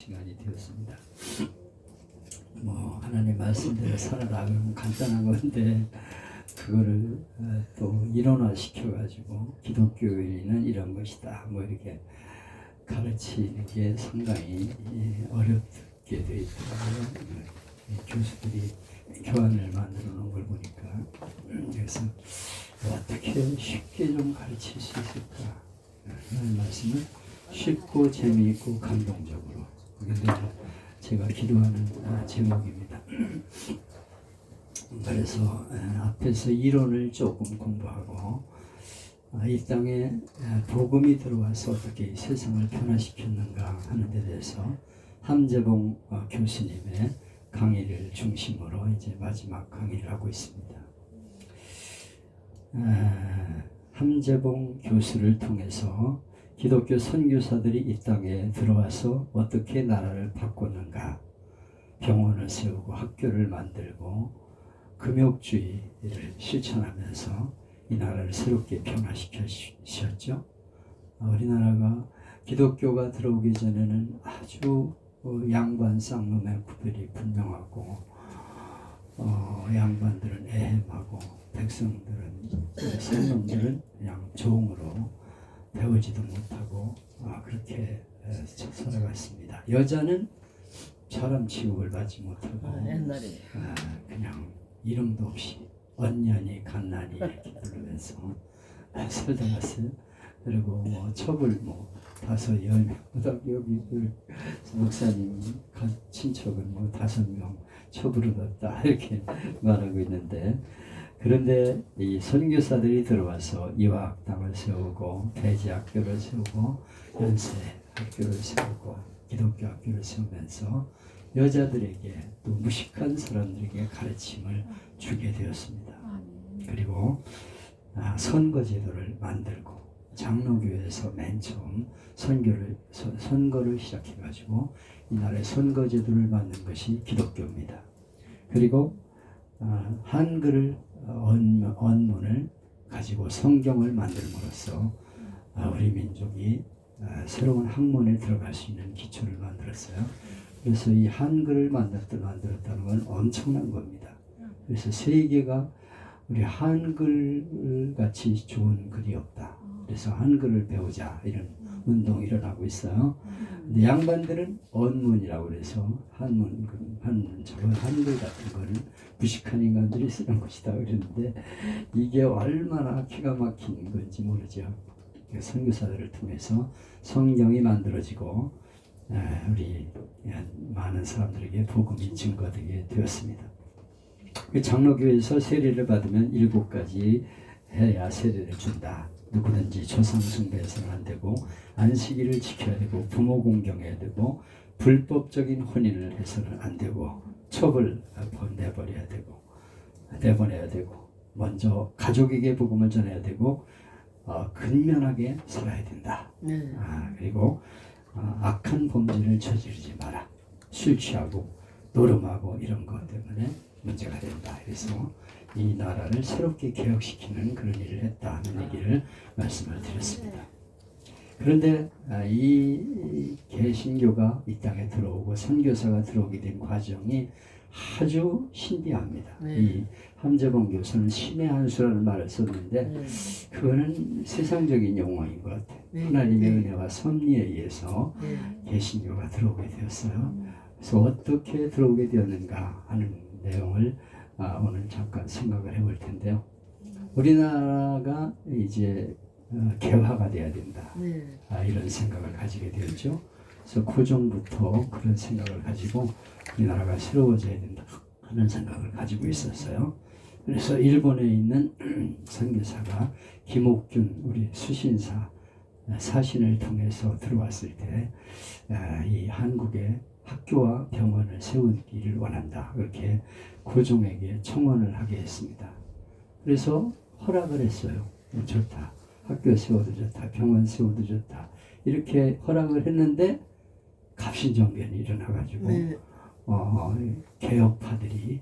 시간이 되었습니다. 하나님 말씀대로 살아라 그러면 간단한 건데 그거를 또 일원화 시켜가지고 기독교인은 이런 것이다 이렇게 가르치는 게 상당히 어렵게 되어 있더라고요. 교수들이 교환을 만들어 놓은 걸 보니까 그래서 어떻게 쉽게 좀 가르칠 수 있을까 하는 말씀을 쉽고 재미있고 감동적으로 근데 제가 기도하는 제목입니다. 그래서 앞에서 이론을 조금 공부하고 이 땅에 복음이 들어와서 어떻게 세상을 변화시켰는가 하는 데 대해서 함재봉 교수님의 강의를 중심으로 이제 마지막 강의를 하고 있습니다. 함재봉 교수를 통해서 기독교 선교사들이 이 땅에 들어와서 어떻게 나라를 바꿨는가, 병원을 세우고 학교를 만들고 금욕주의를 실천하면서 이 나라를 새롭게 변화시켰죠. 우리나라가 기독교가 들어오기 전에는 아주 양반 쌍놈의 구별이 분명하고 양반들은 애헴하고 백성들은 선놈들은 그냥 종으로 배우지도 못하고 그렇게 살아갔습니다. 여자는 사람 취급을 받지 못하고 옛날에 그냥 이름도 없이 언년이 갓난이 이렇게 부르면서 살다 갔어요. 그리고 첩을 5-10명 여기 목사님 친척을 5명 첩으로 넣었다 이렇게 말하고 있는데 그런데 이 선교사들이 들어와서 이화학당을 세우고 배지학교를 세우고 연세 학교를 세우고 기독교 학교를 세우면서 여자들에게 또 무식한 사람들에게 가르침을 주게 되었습니다. 그리고 선거제도를 만들고 장로교회에서 맨 처음 선거를 시작해가지고 이 나라의 선거제도를 만든 것이 기독교입니다. 그리고 한글을 언문을 가지고 성경을 만들므로써 우리 민족이 새로운 학문에 들어갈 수 있는 기초를 만들었어요. 그래서 이 한글을 만들었다는 건 엄청난 겁니다. 그래서 세계가 우리 한글 같이 좋은 글이 없다. 그래서 한글을 배우자 이런 운동이 일어나고 있어요. 근데 양반들은 언문이라고 그래서 저런 한글 같은 거는 무식한 인간들이 쓰는 것이다 그랬는데 이게 얼마나 기가 막힌 건지 모르죠. 선교사들을 통해서 성경이 만들어지고 우리 많은 사람들에게 복음이 증거되게 되었습니다. 장로교에서 세례를 받으면 7가지 해야 세례를 준다. 누구든지 조상 숭배해서는 안 되고 안식일을 지켜야 되고 부모 공경해야 되고 불법적인 혼인을 해서는 안 되고 첩을 내보내야 되고 먼저 가족에게 복음을 전해야 되고 근면하게 살아야 된다. 그리고 악한 범죄를 저지르지 마라. 술 취하고 노름하고 이런 것 때문에 문제가 된다. 그래서 이 나라를 새롭게 개혁시키는 그런 일을 했다 하는 얘기를 말씀을 드렸습니다. 그런데 이 개신교가 이 땅에 들어오고 선교사가 들어오게 된 과정이 아주 신비합니다. 이 함재봉 교수는 신의 한 수라는 말을 썼는데 그거는 세상적인 용어인 것 같아요. 하나님의 은혜와 섭리에 의해서 개신교가 들어오게 되었어요. 그래서 어떻게 들어오게 되었는가 하는 내용을 오늘 잠깐 생각을 해볼 텐데요. 우리나라가 이제 개화가 돼야 된다. 이런 생각을 가지게 되었죠. 그래서 고종부터 그런 생각을 가지고 우리나라가 새로워져야 된다 하는 생각을 가지고 있었어요. 그래서 일본에 있는 선교사가 김옥균 우리 수신사 사신을 통해서 들어왔을 때 이 한국에 학교와 병원을 세우기를 원한다. 그렇게 고종에게 청원을 하게 했습니다. 그래서 허락을 했어요. 좋다. 학교 세워도 좋다. 병원 세워도 좋다. 이렇게 허락을 했는데 갑신정변이 일어나가지고 개혁파들이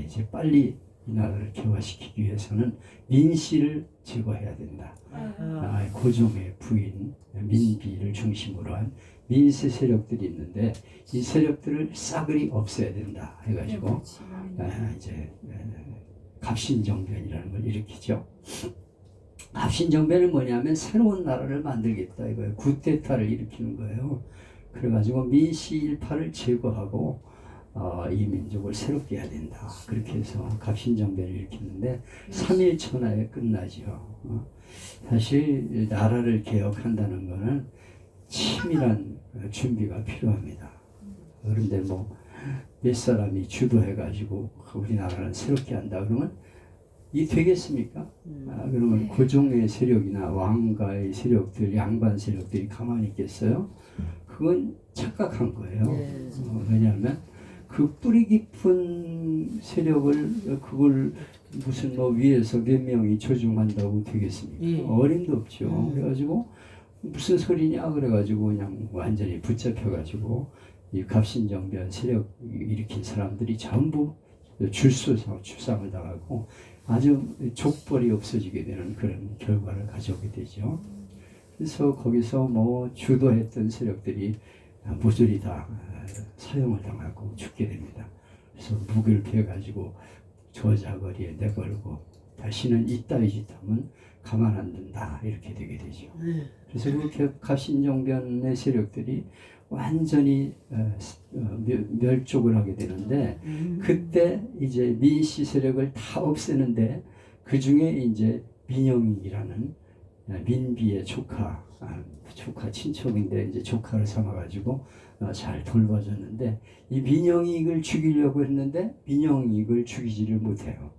이제 빨리 이 나라를 개화시키기 위해서는 민씨를 제거해야 된다. 고종의 부인 민비를 중심으로 한 민세 세력들이 있는데 이 세력들을 싸그리 없애야 된다 해가지고 이제 갑신정변이라는 걸 일으키죠. 갑신정변은 뭐냐면 새로운 나라를 만들겠다 이거예요. 쿠데타를 일으키는 거예요. 그래가지고 민시일파를 제거하고 이 민족을 새롭게 해야 된다. 그렇게 해서 갑신정변을 일으키는데 3일 천하에 끝나죠. 사실 나라를 개혁한다는 것은 치밀한 준비가 필요합니다. 그런데 뭐 몇 사람이 주도해가지고 우리나라를 새롭게 한다 그러면 이 되겠습니까? 그러면 고종의 세력이나 왕가의 세력들, 양반 세력들이 가만히 있겠어요? 그건 착각한 거예요. 왜냐하면 그 뿌리 깊은 세력을 그걸 무슨 뭐 위에서 몇 명이 조종한다고 되겠습니까? 어림도 없죠. 그래가지고 무슨 소리냐 그래가지고 그냥 완전히 붙잡혀가지고 이 갑신정변 세력 일으킨 사람들이 전부 출상을 당하고 아주 족벌이 없어지게 되는 그런 결과를 가져오게 되죠. 그래서 거기서 뭐 주도했던 세력들이 모조리 다 사형을 당하고 죽게 됩니다. 그래서 무결피해가지고 저자거리에 내걸고 다시는 이따위 짓 하면 가만 안 둔다 이렇게 되게 되죠. 그래서 그렇게 갑신정변의 세력들이 완전히 멸족을 하게 되는데 그때 이제 민씨 세력을 다 없애는데 그 중에 이제 민영익이라는 민비의 조카 친척인데 이제 조카를 삼아가지고 잘 돌봐줬는데 이 민영익을 죽이려고 했는데 민영익을 죽이지를 못해요.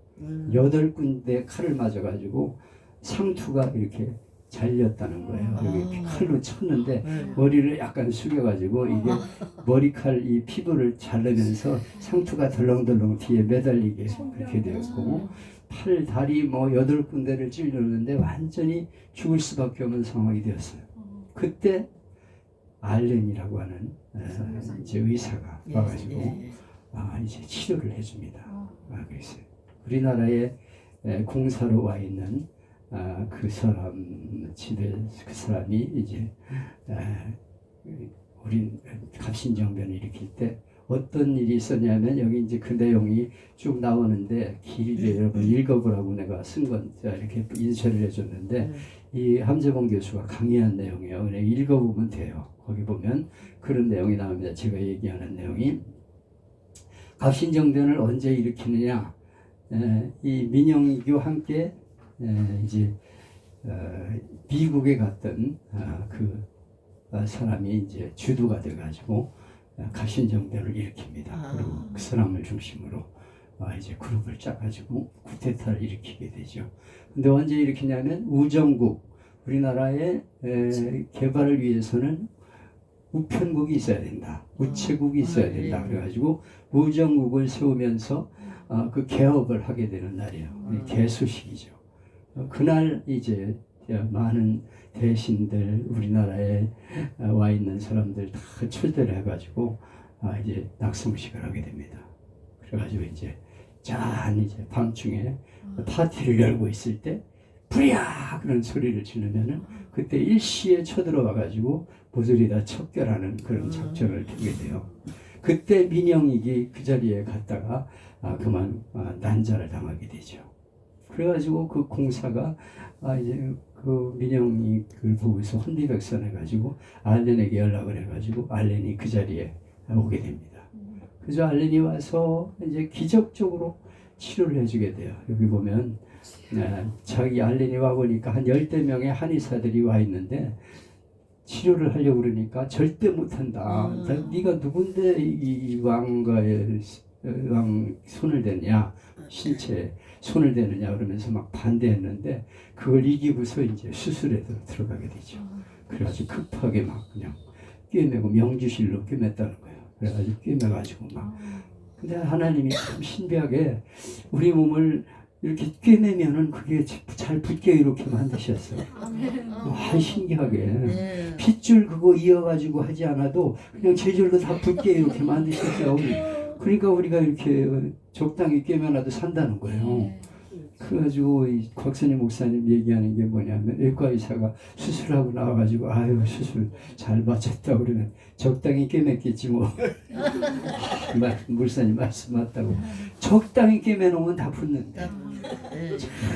8군데 칼을 맞아가지고 상투가 이렇게 잘렸다는 거예요. 여기 칼로 쳤는데 머리를 약간 숙여가지고 이게 머리칼 이 피부를 자르면서 상투가 덜렁덜렁 뒤에 매달리게 그렇게 되었고 팔, 다리 뭐 8군데를 찔렸는데 완전히 죽을 수밖에 없는 상황이 되었어요. 그때 알렌이라고 하는 이제 의사가 와가지고 이제 치료를 해줍니다. 그래서 우리나라에 공사로 와 있는 그 사람 집에 그 사람이 이제 우리 갑신정변을 일으킬 때 어떤 일이 있었냐면 여기 이제 그 내용이 쭉 나오는데 길게 여러분 읽어보라고 내가 쓴 건 이렇게 인쇄를 해줬는데 이 함재범 교수가 강의한 내용이에요. 그냥 읽어보면 돼요. 거기 보면 그런 내용이 나옵니다. 제가 얘기하는 내용이 갑신정변을 언제 일으키느냐? 이 민영이와 함께 이제 미국에 갔던 그 사람이 이제 주도가 돼가지고 갑신정변을 일으킵니다. 그리고 그 사람을 중심으로 이제 그룹을 짜가지고 쿠데타를 일으키게 되죠. 근데 언제 일으키냐면 우정국, 우리나라의 개발을 위해서는 우편국이 있어야 된다. 우체국이 있어야 된다. 그래가지고 우정국을 세우면서 그 개업을 하게 되는 날이에요. 개소식이죠. 그날 이제 많은 대신들 우리나라에 와 있는 사람들 다 초대를 해가지고 이제 낙성식을 하게 됩니다. 그래가지고 이제 이제 밤중에 파티를 열고 있을 때 불이야 그런 소리를 지르면은 그때 일시에 쳐들어와가지고 모조리 다 척결하는 그런 작전을 펴게 돼요. 그때 민영익이 그 자리에 갔다가 그만 난자를 당하게 되죠. 그래가지고 그 공사가 이제 그 민영익을 보고서 혼비백산해가지고 알렌에게 연락을 해가지고 알렌이 그 자리에 오게 됩니다. 그래서 알렌이 와서 이제 기적적으로 치료를 해주게 돼요. 여기 보면 자기 알렌이 와 보니까 한 10대 명의 한의사들이 와 있는데 치료를 하려고 그러니까 절대 못한다. 네가 누군데 이 왕가의 왕 손을 대냐, 신체에 손을 대느냐 그러면서 막 반대했는데 그걸 이기고서 이제 수술에 들어가게 되죠. 그래가지고 급하게 막 그냥 꿰매고 명주실로 꿰맸다는 거예요. 그래가지고 꿰매가지고 막 근데 하나님이 참 신비하게 우리 몸을 이렇게 꿰매면은 그게 잘 붙게 이렇게 만드셨어요. 신기하게 핏줄 그거 이어가지고 하지 않아도 그냥 제절로 다 붙게 이렇게 만드셨어요. 그러니까 우리가 이렇게 적당히 꿰매놔도 산다는 거예요. 그래가지고 이 곽선희 목사님 얘기하는 게 뭐냐면 외과 의사가 수술하고 나와가지고 아유 수술 잘 마쳤다 그러면 적당히 꿰맸겠지 뭐. 물사님 말씀 맞다고. 적당히 꿰매놓으면 다 붙는데.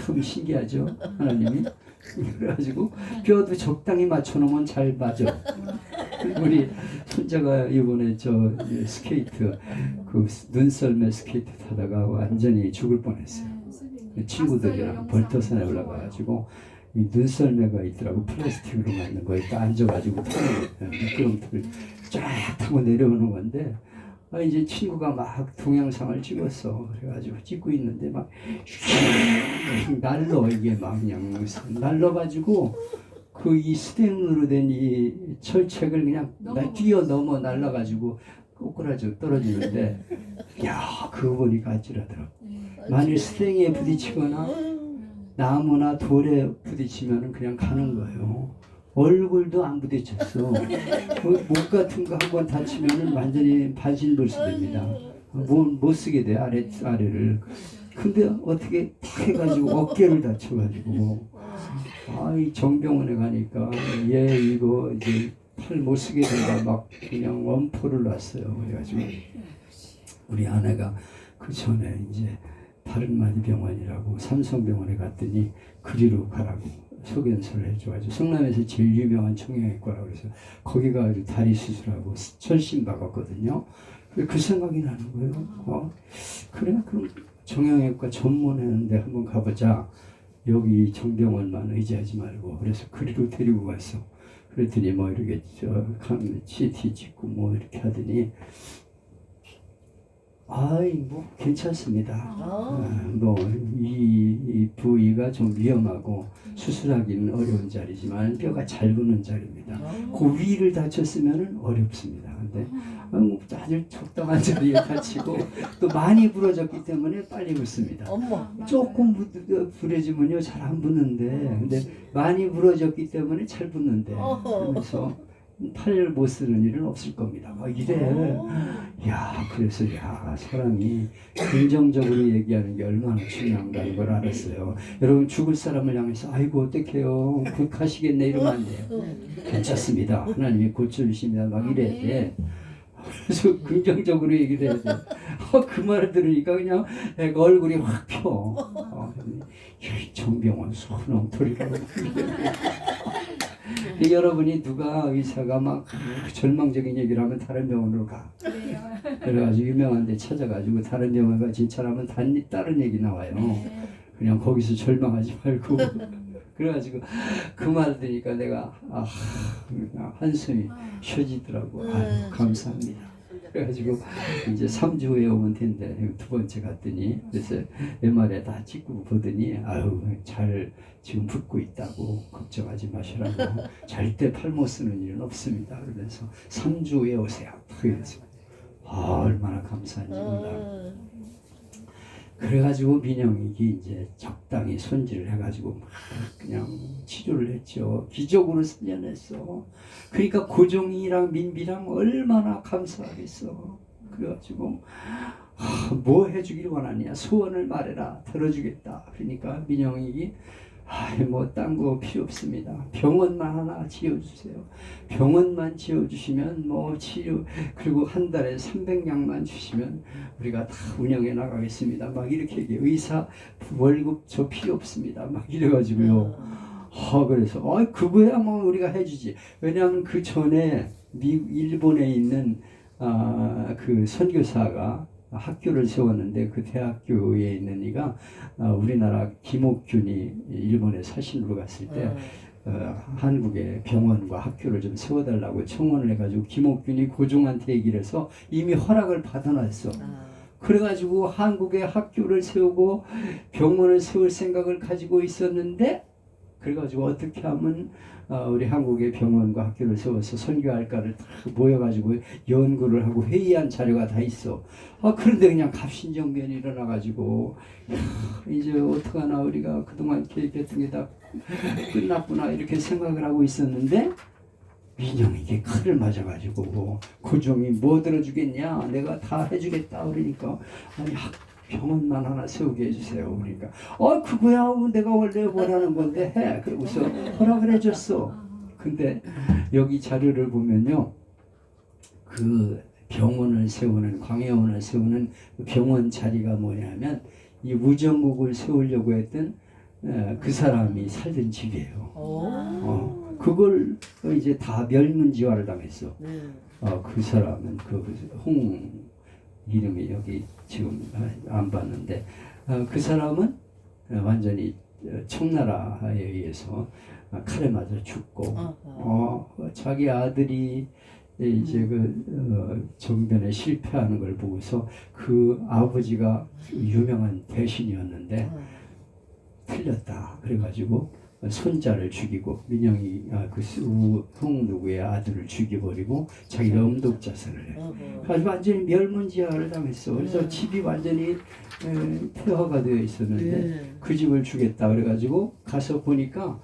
참 신기하죠 하나님이. 그래가지고 뼈도 적당히 맞춰놓으면 잘 맞아. 우리 손자가 이번에 저 스케이트 그 눈썰매 스케이트 타다가 완전히 죽을 뻔했어요. 친구들이랑 벌터산에 올라가가지고 이 눈썰매가 있더라고. 플라스틱으로 만든 거에 딱 앉아가지고 타는 미끄럼틀을 쫙 타고 내려오는 건데 이제 친구가 막 동영상을 찍었어. 그래가지고 찍고 있는데 막 날러 이게 막 그냥 날러가지고 그 이 스텐으로 된 이 철책을 그냥 뛰어넘어 날라가지고 꼬꾸라져 떨어지는데 야 그거 보니까 아찔하더라고. 만일 스탱에 부딪히거나 나무나 돌에 부딪히면 그냥 가는 거예요. 얼굴도 안 부딪혔어. 목 같은 거 한번 다치면 완전히 반신불수됩니다. 못 쓰게 돼 아래를. 근데 어떻게 탁 해가지고 어깨를 다쳐가지고 이 정병원에 가니까 얘 이거 이제 팔 못 쓰게 된다 막 그냥 원포를 놨어요. 그래가지고 우리 아내가 그 전에 이제 다른마디 병원이라고 삼성병원에 갔더니 그리로 가라고 소견서를 해줘가지고 성남에서 제일 유명한 청양외과라고 그래서 거기 가서 다리 수술하고 철심 박았거든요. 그 생각이 나는 거예요. 그래 그럼 정형외과 전문하는데 한번 가보자. 여기 정병원만 의지하지 말고. 그래서 그리로 데리고 갔어. 그랬더니 뭐 이렇게 CT 찍고 뭐 이렇게 하더니 뭐 괜찮습니다. 뭐 이 부위가 좀 위험하고 수술하기는 어려운 자리지만 뼈가 잘 붙는 자리입니다. 그 위를 다쳤으면 어렵습니다. 근데 아주 적당한 자리에 다치고 또 많이 부러졌기 때문에 빨리 붙습니다. 조금 부러지면요 잘 안 붙는데 근데 많이 부러졌기 때문에 잘 붙는데 그래서 팔을 못 쓰는 일은 없을 겁니다. 막 이래. 그래서 사람이 긍정적으로 얘기하는 게 얼마나 중요한가는 걸 알았어요. 여러분 죽을 사람을 향해서 아이고 어떡해요 곧 가시겠네 이러면 안 돼요. 괜찮습니다. 하나님이 고쳐주십니다. 막 이래야 돼. 그래서 긍정적으로 얘기를 해야 돼. 그 말을 들으니까 그냥 애가 얼굴이 확 펴. 정병원 소놈토리라고. 여러분이 누가 의사가 막 절망적인 얘기를 하면 다른 병원으로 가. 그래가지고 유명한 데 찾아가지고 다른 병원 가 진찰하면 다른 얘기 나와요. 그냥 거기서 절망하지 말고. 그래가지고 그 말 들으니까 내가 한숨이 쉬어지더라고. 감사합니다. 그래가지고 이제 3주 후에 오면 된대. 두 번째 갔더니 그래서 MR에 다 찍고 보더니 잘 지금 붓고 있다고 걱정하지 마시라고 절대 팔 못 쓰는 일은 없습니다. 그래서 3주 후에 오세요. 그래서 얼마나 감사한지 몰라. 그래가지고 민영이기 이제 적당히 손질을 해가지고 그냥 치료를 했죠. 기적으로 살려냈어. 그러니까 고종이랑 민비랑 얼마나 감사하겠어. 그래가지고 뭐 해주길 원하냐 소원을 말해라 들어주겠다. 그러니까 민영이기 뭐 딴 거 필요 없습니다. 병원만 하나 지어주세요. 병원만 지어주시면 뭐 치료 그리고 한 달에 300냥만 주시면 우리가 다 운영해 나가겠습니다. 막 이렇게 얘기해. 의사 월급 저 필요 없습니다. 막 이래가지고요. 그래서 그거야 뭐 우리가 해주지. 왜냐하면 그 전에 일본에 있는 그 선교사가 학교를 세웠는데 그 대학교에 있는 이가 우리나라 김옥균이 일본에 사신으로 갔을 때 한국의 병원과 학교를 좀 세워달라고 청원을 해가지고 김옥균이 고종한테 얘기를 해서 이미 허락을 받아놨어. 그래가지고 한국에 학교를 세우고 병원을 세울 생각을 가지고 있었는데 그래가지고 어떻게 하면 우리 한국의 병원과 학교를 세워서 선교할까를 다 모여가지고 연구를 하고 회의한 자료가 다 있어. 그런데 그냥 갑신정변이 일어나가지고 이제 어떡하나 우리가 그동안 계획했던 게 다 끝났구나 이렇게 생각을 하고 있었는데 민영에게 칼을 맞아가지고 고종이 뭐 들어주겠냐 내가 다 해주겠다 그러니까 병원만 하나 세우게 해주세요. 그러니까 그거야 내가 원래 원하는 건데 해. 그러고서 허락을 해줬어. 근데 여기 자료를 보면요, 그 병원을 세우는, 광해원을 세우는 그 병원 자리가 뭐냐면 이 우정국을 세우려고 했던 그 사람이 살던 집이에요. 그걸 이제 다 멸문지화를 당했어. 그 사람은 홍 이름이 여기 지금 안 봤는데, 그 사람은 완전히 청나라에 의해서 칼에 맞아 죽고, 자기 아들이 이제 정변에 실패하는 걸 보고서 그 아버지가 유명한 대신이었는데 틀렸다 그래가지고 손자를 죽이고, 민영이 홍 누구의 아들을 죽여버리고 자기가 음독자살을 해. 아주 완전히 멸문지화를 당했어. 그래서 집이 완전히 폐허가 되어 있었는데 그 집을 주겠다 그래가지고 가서 보니까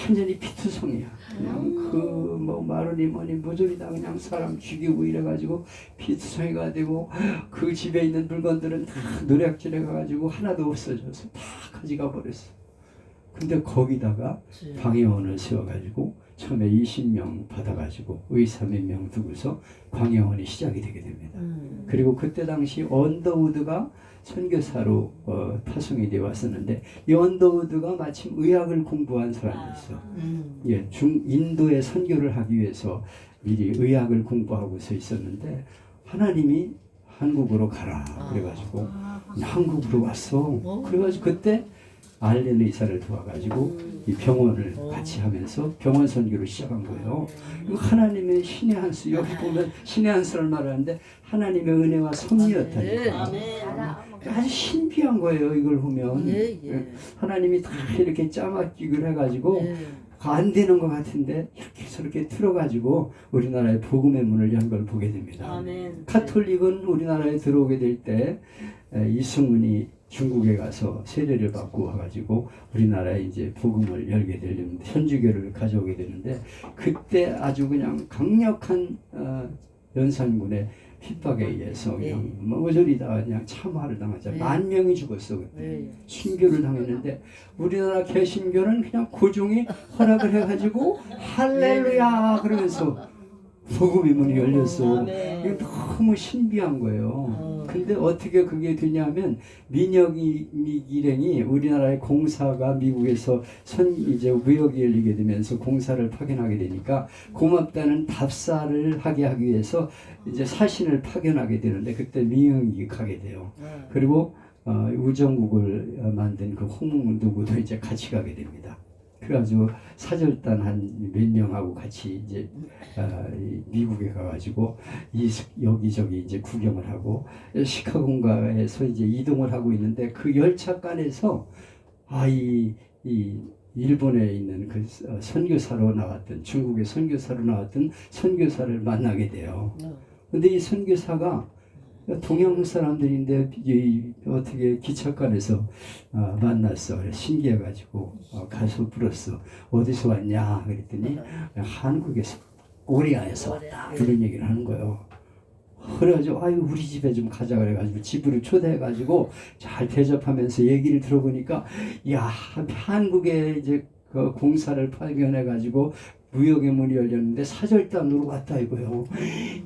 완전히 피투성이야. 그냥 뭐 마루니 뭐니 무조리다 그냥 사람 죽이고 이래가지고 피투성이가 되고, 그 집에 있는 물건들은 다 노략질해 가가지고 하나도 없어져서 다 가져가 버렸어. 근데 거기다가 광해원을 세워가지고 처음에 20명 받아가지고 의사 몇 명 두고서 광해원이 시작이 되게 됩니다. 그리고 그때 당시 언더우드가 선교사로 파송이 되어 왔었는데, 이 언더우드가 마침 의학을 공부한 사람이었어. 예, 인도에 선교를 하기 위해서 미리 의학을 공부하고서 있었는데 하나님이 한국으로 가라 그래가지고 한국으로 왔어. 그래가지고 그때 알렌 의사를 도와가지고 이 병원을 같이 하면서 병원 선교를 시작한 거예요. 하나님의 신의 한 수, 여기 보면 신의 한 수를 말하는데 하나님의 은혜와 섭리였다니까. 아주 신비한 거예요. 이걸 보면 하나님이 다 이렇게 짜맞기를 해가지고 안 되는 것 같은데 이렇게 저렇게 틀어가지고 우리나라의 복음의 문을 연 걸 보게 됩니다. 아멘. 카톨릭은 우리나라에 들어오게 될 때 이승훈이 중국에 가서 세례를 받고 와가지고 우리나라에 이제 복음을 열게 되려면 현주교를 가져오게 되는데, 그때 아주 그냥 강력한 연산군의 핍박에 의해서 그냥 모조리다 그냥 참화를 당하자. 10,000명이 죽었어. 그때 순교를 당했는데 우리나라 개신교는 그냥 고종이 허락을 해가지고 할렐루야 그러면서 복음의 문이 열렸어. 이게 너무 신비한 거예요. 근데 어떻게 그게 되냐면 민혁이 일행이 우리나라의 공사가 미국에서 이제 무역이 열리게 되면서 공사를 파견하게 되니까 고맙다는 답사를 하게 하기 위해서 이제 사신을 파견하게 되는데, 그때 민혁이 가게 돼요. 그리고 우정국을 만든 그 홍 누구도 이제 같이 가게 됩니다. 그래가지고 사절단 한 몇 명하고 같이 이제 미국에 가가지고 여기저기 이제 구경을 하고 시카고인가에서 이제 이동을 하고 있는데, 그 열차간에서 이 일본에 있는 그 선교사로 나왔던, 중국의 선교사로 나왔던 선교사를 만나게 돼요. 근데 이 선교사가 동양 사람들인데 어떻게 기차간에서 만났어. 신기해가지고 가서 물었어. 어디서 왔냐 그랬더니 한국에서, 코리아에서 왔다 이런 얘기를 하는 거예요. 그래가지고 우리 집에 좀 가자 그래가지고 집으로 초대해가지고 잘 대접하면서 얘기를 들어보니까, 야, 한국에 이제 그 공사를 파견해가지고 무역의 문이 열렸는데 사절단으로 왔다 이거요.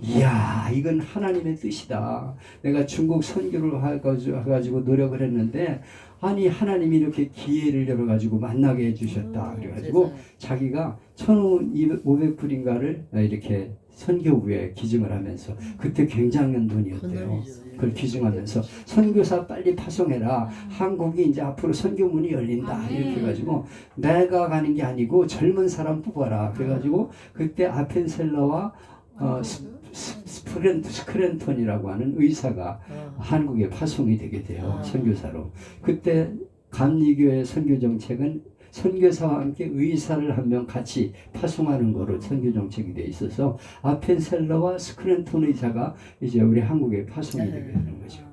이야, 이건 하나님의 뜻이다. 내가 중국 선교를 해가지고 노력을 했는데, 아니 하나님이 이렇게 기회를 열어가지고 만나게 해주셨다. 그래가지고 자기가 1,500불인가를 이렇게 선교부에 기증을 하면서, 그때 굉장한 돈이었대요. 그걸 기증하면서 선교사 빨리 파송해라. 한국이 이제 앞으로 선교문이 열린다. 이렇게 해가지고 내가 가는 게 아니고 젊은 사람 뽑아라. 그래가지고 그때 아펜셀러와 스크랜턴이라고 하는 의사가 한국에 파송이 되게 돼요. 선교사로. 그때 감리교의 선교 정책은 선교사와 함께 의사를 한 명 같이 파송하는 거로 선교 정책이 돼 있어서 아펜셀러와 스크랜턴 의사가 이제 우리 한국에 파송이 되게 되는 거죠.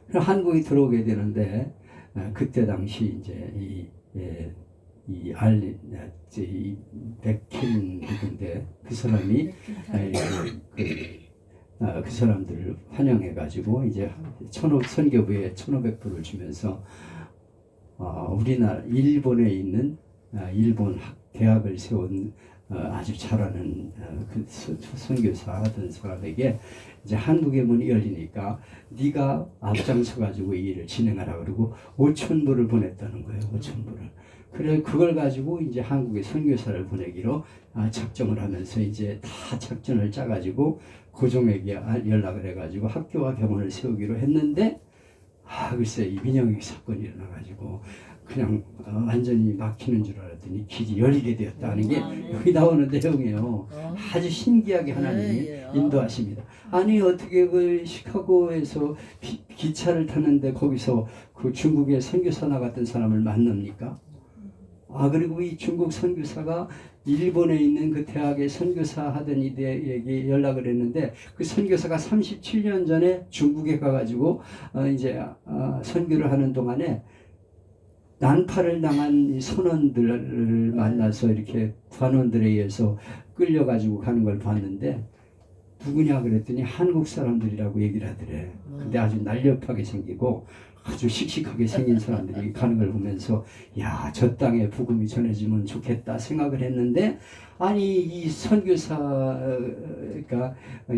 그럼 한국에 들어오게 되는데, 그때 당시 이제 이 백힌 누군데 그 사람이 그 사람들을 환영해가지고 이제 선교부에 1,500불을 주면서 우리나라 일본에 있는 일본 대학을 세운 아주 잘하는 그 선교사 하던 사람에게 이제 한국의 문이 열리니까 네가 앞장서 가지고 이 일을 진행하라 그러고 5,000불을 보냈다는 거예요. 5,000불을. 그래 그걸 가지고 이제 한국에 선교사를 보내기로 작정을 하면서 이제 다 작전을 짜가지고 고종에게 연락을 해가지고 학교와 병원을 세우기로 했는데 글쎄 이 민영희 사건이 일어나가지고 그냥 완전히 막히는 줄 알았더니 길이 열리게 되었다는 게 여기 나오는 내용이에요. 아주 신기하게 하나님이 인도하십니다. 아니 어떻게 그 시카고에서 기차를 타는데 거기서 그 중국의 선교사 나갔던 사람을 만납니까? 그리고 이 중국 선교사가 일본에 있는 그 대학의 선교사 하던 이들에게 연락을 했는데 그 선교사가 37년 전에 중국에 가가지고 이제 선교를 하는 동안에 난파를 당한 이 선원들을 만나서 이렇게 관원들에 의해서 끌려가지고 가는 걸 봤는데 누구냐 그랬더니 한국 사람들이라고 얘기를 하더래. 근데 아주 날렵하게 생기고 아주 씩씩하게 생긴 사람들이 가는 걸 보면서 야, 저 땅에 복음이 전해지면 좋겠다 생각을 했는데 아니 이 선교사가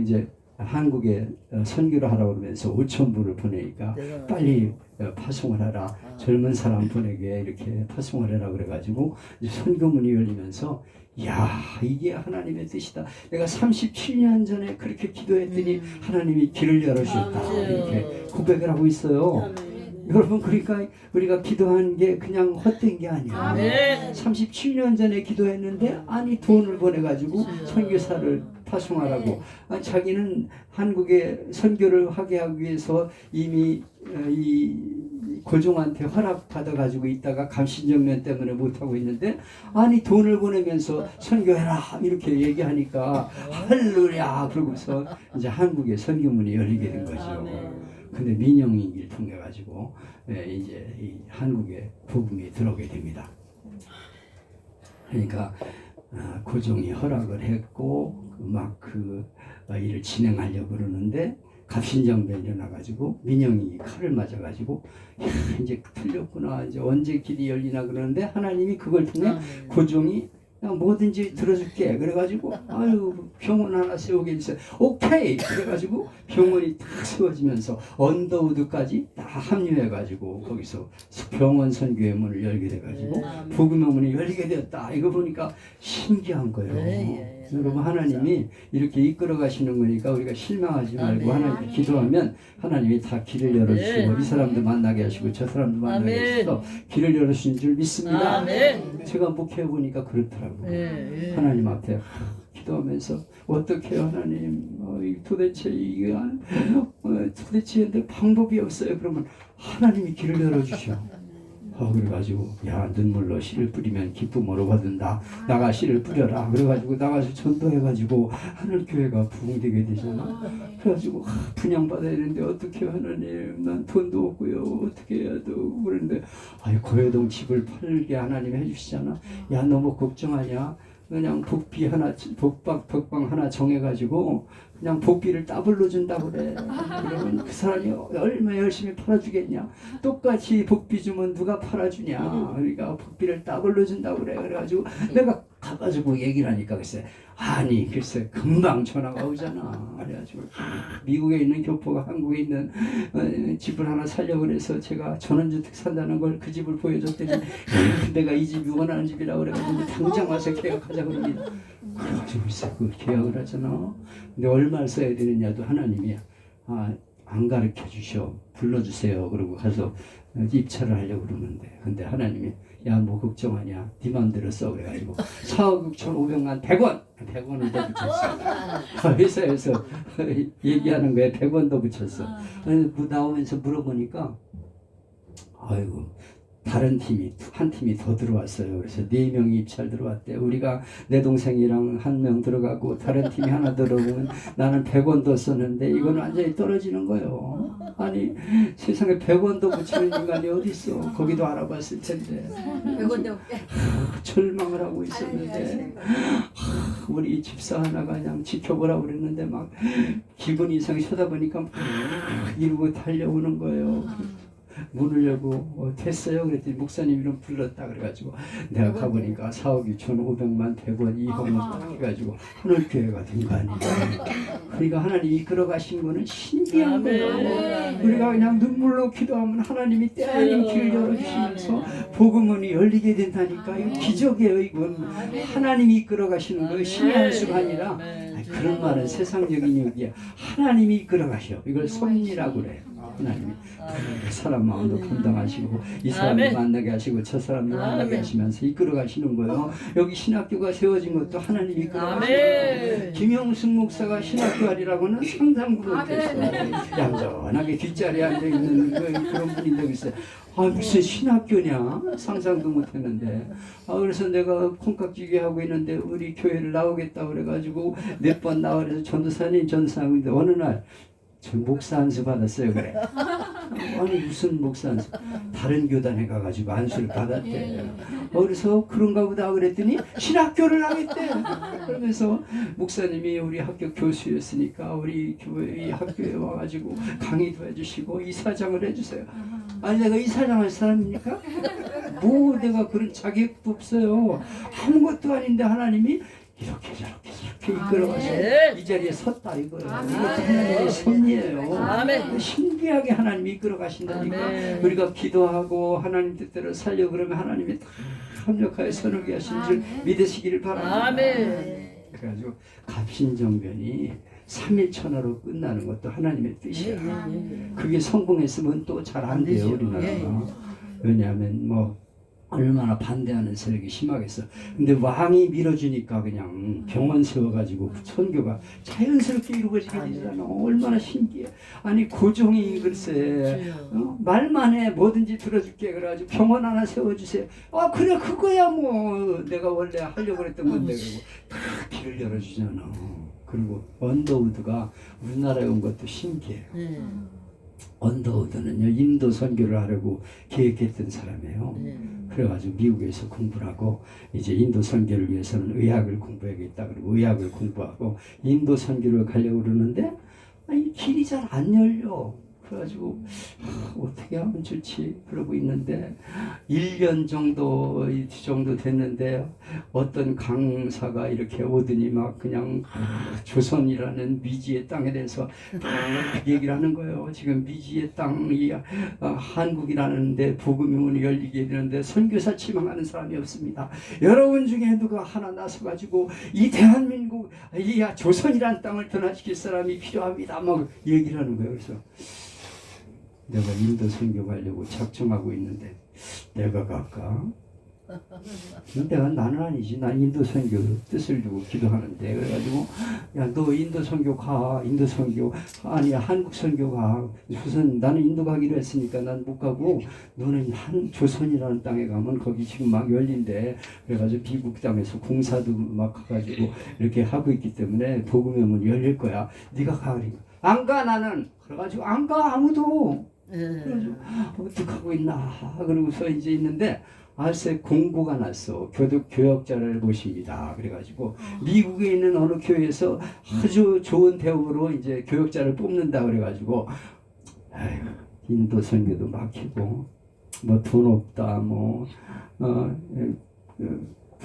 이제 한국에 선교를 하라고 그러면서 5,000불을 보내니까 빨리 파송을 하라. 젊은 사람 보내게 이렇게 파송을 해라 그래가지고 선교문이 열리면서 야, 이게 하나님의 뜻이다. 내가 37년 전에 그렇게 기도했더니 하나님이 길을 열어주셨다. 이렇게 고백을 하고 있어요. 여러분 그러니까 우리가 기도한 게 그냥 헛된 게 아니야. 37년 전에 기도했는데 아니 돈을 보내가지고 선교사를 파송하라고. 자기는 한국에 선교를 하게 하기 위해서 이미 이 고종한테 허락 받아가지고 있다가 감신정면 때문에 못하고 있는데 아니 돈을 보내면서 선교해라 이렇게 얘기하니까 할렐루야 그러고서 이제 한국에 선교문이 열리게 된 거죠. 근데 민영이를 통해 가지고 이제 이 한국에 복음이 들어오게 됩니다. 그러니까 고종이 허락을 했고 막 그 일을 진행하려고 그러는데 갑신정변이 일어나가지고 민영이 칼을 맞아가지고 이제 틀렸구나 이제 언제 길이 열리나 그러는데 하나님이 그걸 통해 고종이 그냥 뭐든지 들어줄게 그래가지고 병원 하나 세우게 해주세요. 오케이 그래가지고 병원이 딱 세워지면서 언더우드까지 다 합류해가지고 거기서 병원 선교의 문을 열게 돼가지고 복음의 문이 열리게 되었다. 이거 보니까 신기한 거예요. 여러분 하나님이 이렇게 이끌어 가시는 거니까 우리가 실망하지 말고 하나님께 기도하면 하나님이 다 길을 열어주시고 이 사람도 만나게 하시고 저 사람도 만나게 하셔서 길을 열어주신 줄 믿습니다. 제가 목회해 보니까 그렇더라고요. 하나님 앞에 기도하면서 어떻게 해요 하나님 도대체 이게 도대체 방법이 없어요. 그러면 하나님이 길을 열어주셔. 그래가지고 야 눈물로 씨를 뿌리면 기쁨으로 받는다. 나가 씨를 뿌려라. 그래가지고 나가서 전도해가지고 하늘교회가 부흥되게 되잖아. 그래가지고 분양받아야 되는데 어떻게 하나님 난 돈도 없고요. 어떻게 해야 되고 그런데 고해동 집을 팔게 하나님 해주시잖아. 야 너 뭐 걱정하냐. 그냥 복비 하나 덕방 하나 정해가지고 그냥 복비를 더블로 준다고 그래. 그러면 그 사람이 얼마나 열심히 팔아주겠냐. 똑같이 복비 주면 누가 팔아주냐. 그러니까 복비를 더블로 준다고 그래. 그래가지고 내가 가가지고 얘기를 하니까 글쎄 글쎄 금방 전화가 오잖아. 그래가지고 미국에 있는 교포가 한국에 있는 집을 하나 살려고 그래서 제가 전원주택 산다는 걸 그 집을 보여줬더니 내가 이 집이 원하는 집이라고 그래가지고 당장 와서 계약하자 그럽니다. 그래가지고 글쎄 그 계약을 하잖아. 근데 얼마를 써야 되느냐도 하나님이 안 가르쳐 주셔. 불러주세요. 그러고 가서 입찰을 하려고 그러는데 근데 하나님이 야 뭐 걱정하냐 네 맘대로 써 그래가지고 4억 6,500만 100원을 더 붙였어. 회사에서 얘기하는 거에 100원 더 붙였어. 나오면서 물어보니까 아이고 다른 팀이 한 팀이 더 들어왔어요. 그래서 4명이 입찰 들어왔대. 우리가 내 동생이랑 1명 들어가고 다른 팀이 하나 들어오면 나는 100원 더 썼는데 이건 완전히 떨어지는 거예요. 아니 세상에 100원도 붙이는 인간이 어디 있어? 거기도 알아봤을 텐데 100원도 절망을 하고 있었는데 우리 집사 하나가 그냥 지켜보라고 그랬는데 막 기분 이상이 쳐다보니까 막 이러고 달려오는 거예요. 문을 열고 됐어요? 그랬더니 목사님 이름 불렀다 그래가지고 내가 가보니까 4억 2,500만 100원 2억을 딱 해가지고 하늘교회가 된 거 아니에요. 그러니까 하나님이 이끌어 가신 거는 신기한 거예요. 우리가 그냥 눈물로 기도하면 하나님이 때 아닌 길을 열어주시면서 복음문이 열리게 된다니까. 이거 기적이에요. 이건 하나님이 이끌어 가시는 거예요. 신의 한 수가 아니라. 그런 말은 세상적인 얘기야. 하나님이 이끌어 가셔. 이걸 섭리라고 그래요. 하나님이 사람 마음도 감당하시고 이 사람을 만나게 하시고 저 사람을 만나게 하시면서 이끌어 가시는 거예요. 여기 신학교가 세워진 것도 하나님이 이끌어 가시는 거예요. 김영순 목사가 신학교 아리라고는 상상도 못했어요. 얌전하게 뒷자리에 앉아있는 그런 분인데 글쎄 무슨 신학교냐 상상도 못했는데 그래서 내가 콩깍지기 하고 있는데 우리 교회를 나오겠다 그래가지고 몇 번 나와 그래서 전도사님 전도사님인데 어느 날 저 목사 안수 받았어요. 그래. 아니 무슨 목사 안수? 다른 교단에 가가지고 안수를 받았대. 그래서 그런가 보다 그랬더니 신학교를 하겠대. 그러면서 목사님이 우리 학교 교수였으니까 우리 교회 이 학교에 와가지고 강의도 해주시고 이사장을 해주세요. 아니 내가 이사장 할 사람입니까? 뭐 내가 그런 자격도 없어요. 아무것도 아닌데 하나님이 이렇게 저렇게 이끌어가셔. 이 자리에 섰다 이거예요. 이것도 하나님의 섭리예요. 신기하게 하나님이 이끌어가신다니까. 우리가 기도하고 하나님 뜻대로 살려 그러면 하나님이 다 합력하여 선하게 하신 줄 믿으시기를 바랍니다. 그래가지고 갑신정변이 3일 천하로 끝나는 것도 하나님의 뜻이야. 그게 성공했으면 또 잘 안 돼요 우리나라가. 왜냐하면 뭐 얼마나 반대하는 세력이 심하겠어. 근데 왕이 밀어주니까 그냥 병원 세워가지고 선교가 자연스럽게 이루어지게 되잖아. 얼마나 신기해. 아니 고종이 글쎄 말만 해 뭐든지 들어줄게 그래가지고 병원 하나 세워주세요. 그래 그거야 뭐 내가 원래 하려고 그랬던 건데 그리고 다 길을 열어주잖아. 그리고 언더우드가 우리나라에 온 것도 신기해요. 언더우드는요 인도 선교를 하려고 계획했던 사람이에요. 그래가지고 미국에서 공부를 하고 이제 인도 선교를 위해서는 의학을 공부해야겠다 그러고 의학을 공부하고 인도 선교를 가려고 그러는데 이 길이 잘 안 열려. 그래가지고 어떻게 하면 좋지 그러고 있는데 1년 정도 됐는데 어떤 강사가 이렇게 오더니 막 그냥 조선이라는 미지의 땅에 대해서 얘기를 하는 거예요. 지금 미지의 땅이 한국이라는데 복음의 문이 열리게 되는데 선교사 치망하는 사람이 없습니다. 여러분 중에 누가 하나 나서가지고 이 대한민국 이 조선이라는 땅을 변화시킬 사람이 필요합니다. 막 얘기를 하는 거예요. 그래서 내가 인도 선교 가려고 작정하고 있는데 내가 갈까? 나는 아니지. 난 인도 선교 뜻을 두고 기도하는데 그래가지고 야 너 인도 선교 가. 인도 선교 아니야 한국 선교 가. 조선 나는 인도 가기로 했으니까 난 못 가고 너는 조선이라는 땅에 가면 거기 지금 막 열린대. 그래가지고 비국 땅에서 공사도 막 가가지고 이렇게 하고 있기 때문에 복음의 문 열릴 거야. 네가 가. 안 가 나는. 그래가지고 안 가 아무도. 그래가지고 어떻게 하고 있나 그러고서 이제 있는데 알세 공고가 났어. 교역자를 모십니다. 그래가지고 미국에 있는 어느 교회에서 아주 좋은 대우로 이제 교역자를 뽑는다 그래가지고 인도 선교도 막히고 뭐 돈 없다 뭐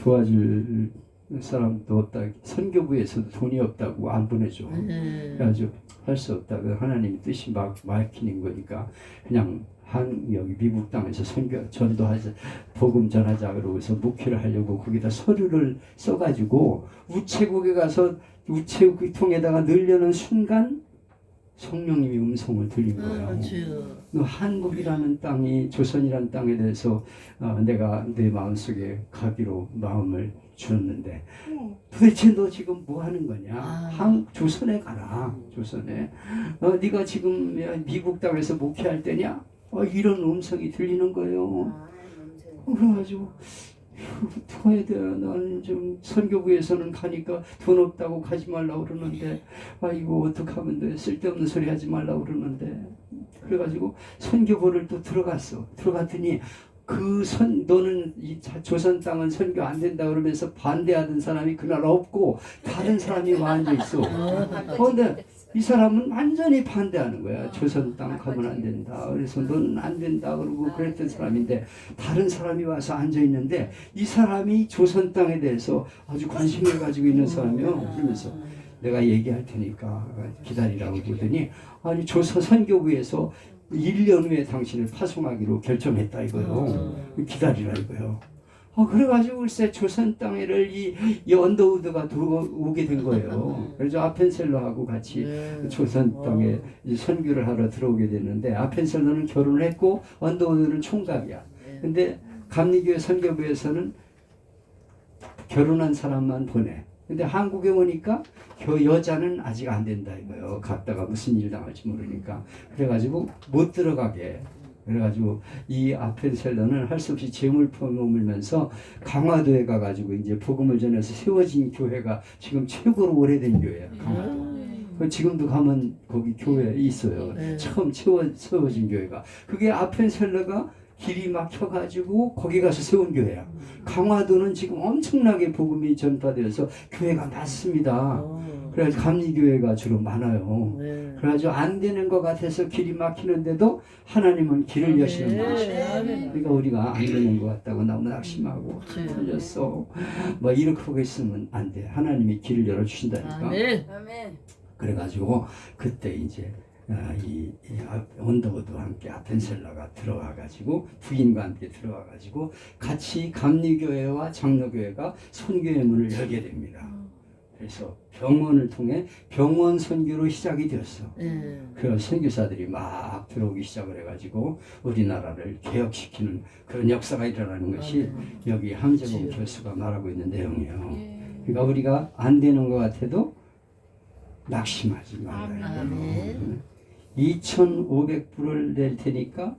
도와줄 사람도 없다. 선교부에서도 돈이 없다고 안 보내줘. 그래가지고 할 수 없다고 하나님의 뜻이 막 막히는 거니까 그냥 여기 미국 땅에서 선교 전도하자 복음 전하자 그러고서 목회를 하려고 거기다 서류를 써가지고 우체국에 가서 우체국 통에다가 넣으려는 순간 성령님이 음성을 들린 거예요. 너 한국이라는 땅이 조선이라는 땅에 대해서 내가 내 마음속에 가기로 마음을 주었는데 도대체 너 지금 뭐 하는 거냐? 조선에 가라. 조선에. 네가 지금 미국 땅에서 목회할 때냐? 이런 음성이 들리는 거예요. 그래가지고 도와야 돼. 나는 좀 선교부에서는 가니까 돈 없다고 가지 말라고 그러는데 이거 어떡하면 돼. 쓸데없는 소리 하지 말라고 그러는데 그래가지고 선교부를 또 들어갔더니 너는 이 조선 땅은 선교 안 된다 그러면서 반대하던 사람이 그날 없고 다른 사람이 앉아 있어. 그런데 이 사람은 완전히 반대하는 거야. 조선 땅 가면 안 된다. 그래서 너는 안 된다 그러고 그랬던 사람인데 다른 사람이 와서 앉아 있는데 이 사람이 조선 땅에 대해서 아주 관심을 가지고 있는 사람이요. 그러면서 내가 얘기할 테니까 기다리라고 그러더니 아니 조선 선교부에서 1년 후에 당신을 파송하기로 결정했다 이거요. 기다리라 이거요. 그래가지고 글쎄 조선 땅에를 이 언더우드가 들어오게 된 거예요. 그래서 아펜셀러하고 같이 조선 땅에 선교를 하러 들어오게 됐는데 아펜셀러는 결혼을 했고 언더우드는 총각이야. 근데 감리교회 선교부에서는 결혼한 사람만 보내. 근데 한국에 오니까 여자는 아직 안 된다 이거예요. 갔다가 무슨 일 당할지 모르니까. 그래가지고 못 들어가게. 그래가지고 이 아펜셀러는 할 수 없이 재물 퍼놓으면서 강화도에 가가지고 이제 복음을 전해서 세워진 교회가 지금 최고로 오래된 교회야. 강화도. 지금도 가면 거기 교회에 있어요. 처음 세워진 교회가. 그게 아펜셀러가 길이 막혀가지고 거기 가서 세운 교회야. 강화도는 지금 엄청나게 복음이 전파되어서 교회가 많습니다. 그래서 감리교회가 주로 많아요. 그래가지고 안 되는 것 같아서 길이 막히는데도 하나님은 길을 여시는 분이시죠. 그러니까 우리가 안 되는 것 같다고 너무 낙심하고 틀렸어. 뭐 이렇게 하고 있으면 안 돼. 하나님이 길을 열어주신다니까. 그래가지고 그때 이제 이 언더우드와 함께 아펜셀러가 들어와가지고 부인과 함께 들어와가지고 같이 감리교회와 장로교회가 선교의 문을 열게 됩니다. 그래서 병원을 통해 병원 선교로 시작이 되었어. 그래서 선교사들이 막 들어오기 시작을 해가지고 우리나라를 개혁시키는 그런 역사가 일어나는 것이 여기 함재봉 교수가 말하고 있는 내용이에요. 그러니까 우리가 안 되는 것 같아도 낙심하지 말아요. 2,500불을 낼 테니까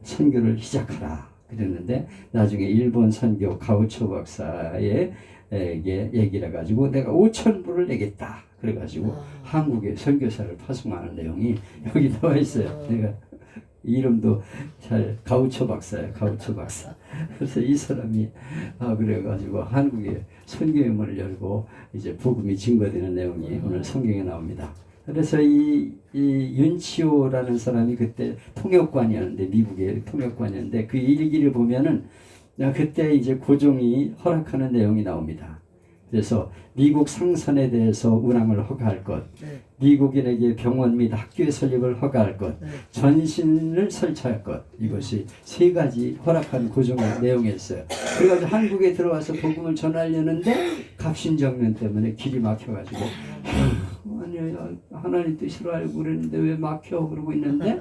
선교를 시작하라 그랬는데 나중에 일본 선교 가우초 박사에게 얘기를 해가지고 내가 5,000불을 내겠다 그래가지고 한국에 선교사를 파송하는 내용이 여기 나와 있어요. 내가 이름도 잘 가우초 박사예요. 가우초 박사. 그래서 이 사람이 그래가지고 한국에 선교의 문을 열고 이제 복음이 증거되는 내용이 오늘 성경에 나옵니다. 그래서 이 윤치호라는 사람이 그때 통역관이었는데 미국의 통역관이었는데 그 일기를 보면은 그때 이제 고종이 허락하는 내용이 나옵니다. 그래서 미국 상선에 대해서 운항을 허가할 것, 미국인에게 병원 및 학교의 설립을 허가할 것, 전신을 설치할 것, 이것이 세 가지 허락한 고종의 내용이었어요. 그래가지고 한국에 들어와서 복음을 전하려는데 갑신정면 때문에 길이 막혀가지고 아니 하나님 뜻으로 알고 그랬는데 왜 막혀 그러고 있는데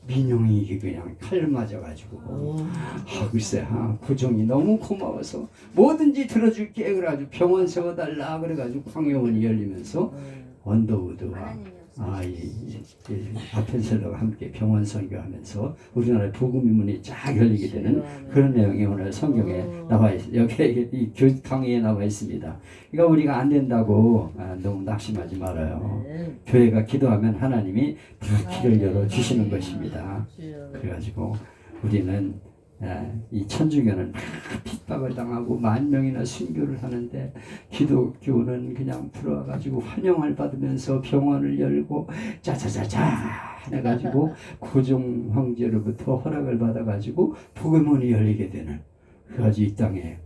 민용이 그냥 칼 맞아가지고 글쎄 고종이 너무 고마워서 뭐든지 들어줄게 그래가지고 병원 세워달라 그래가지고 광해원이 열리면서 언더우드와 이 아펜셀러가 함께 병원 선교하면서 우리나라의 복음의 문이 쫙 열리게 되는 그런 내용이 오늘 성경에 나와 있어요. 여기 이 강의에 나와 있습니다. 그러니까 우리가 안 된다고 너무 낙심하지 말아요. 교회가 기도하면 하나님이 다 길을 열어주시는 것입니다. 그래가지고 우리는 이 천주교는 핍박을 당하고 10,000명이나 순교를 하는데 기독교는 그냥 들어와가지고 환영을 받으면서 병원을 열고 짜자자자 해가지고 고종 황제로부터 허락을 받아가지고 복음문이 열리게 되는 그래가지고 이 땅에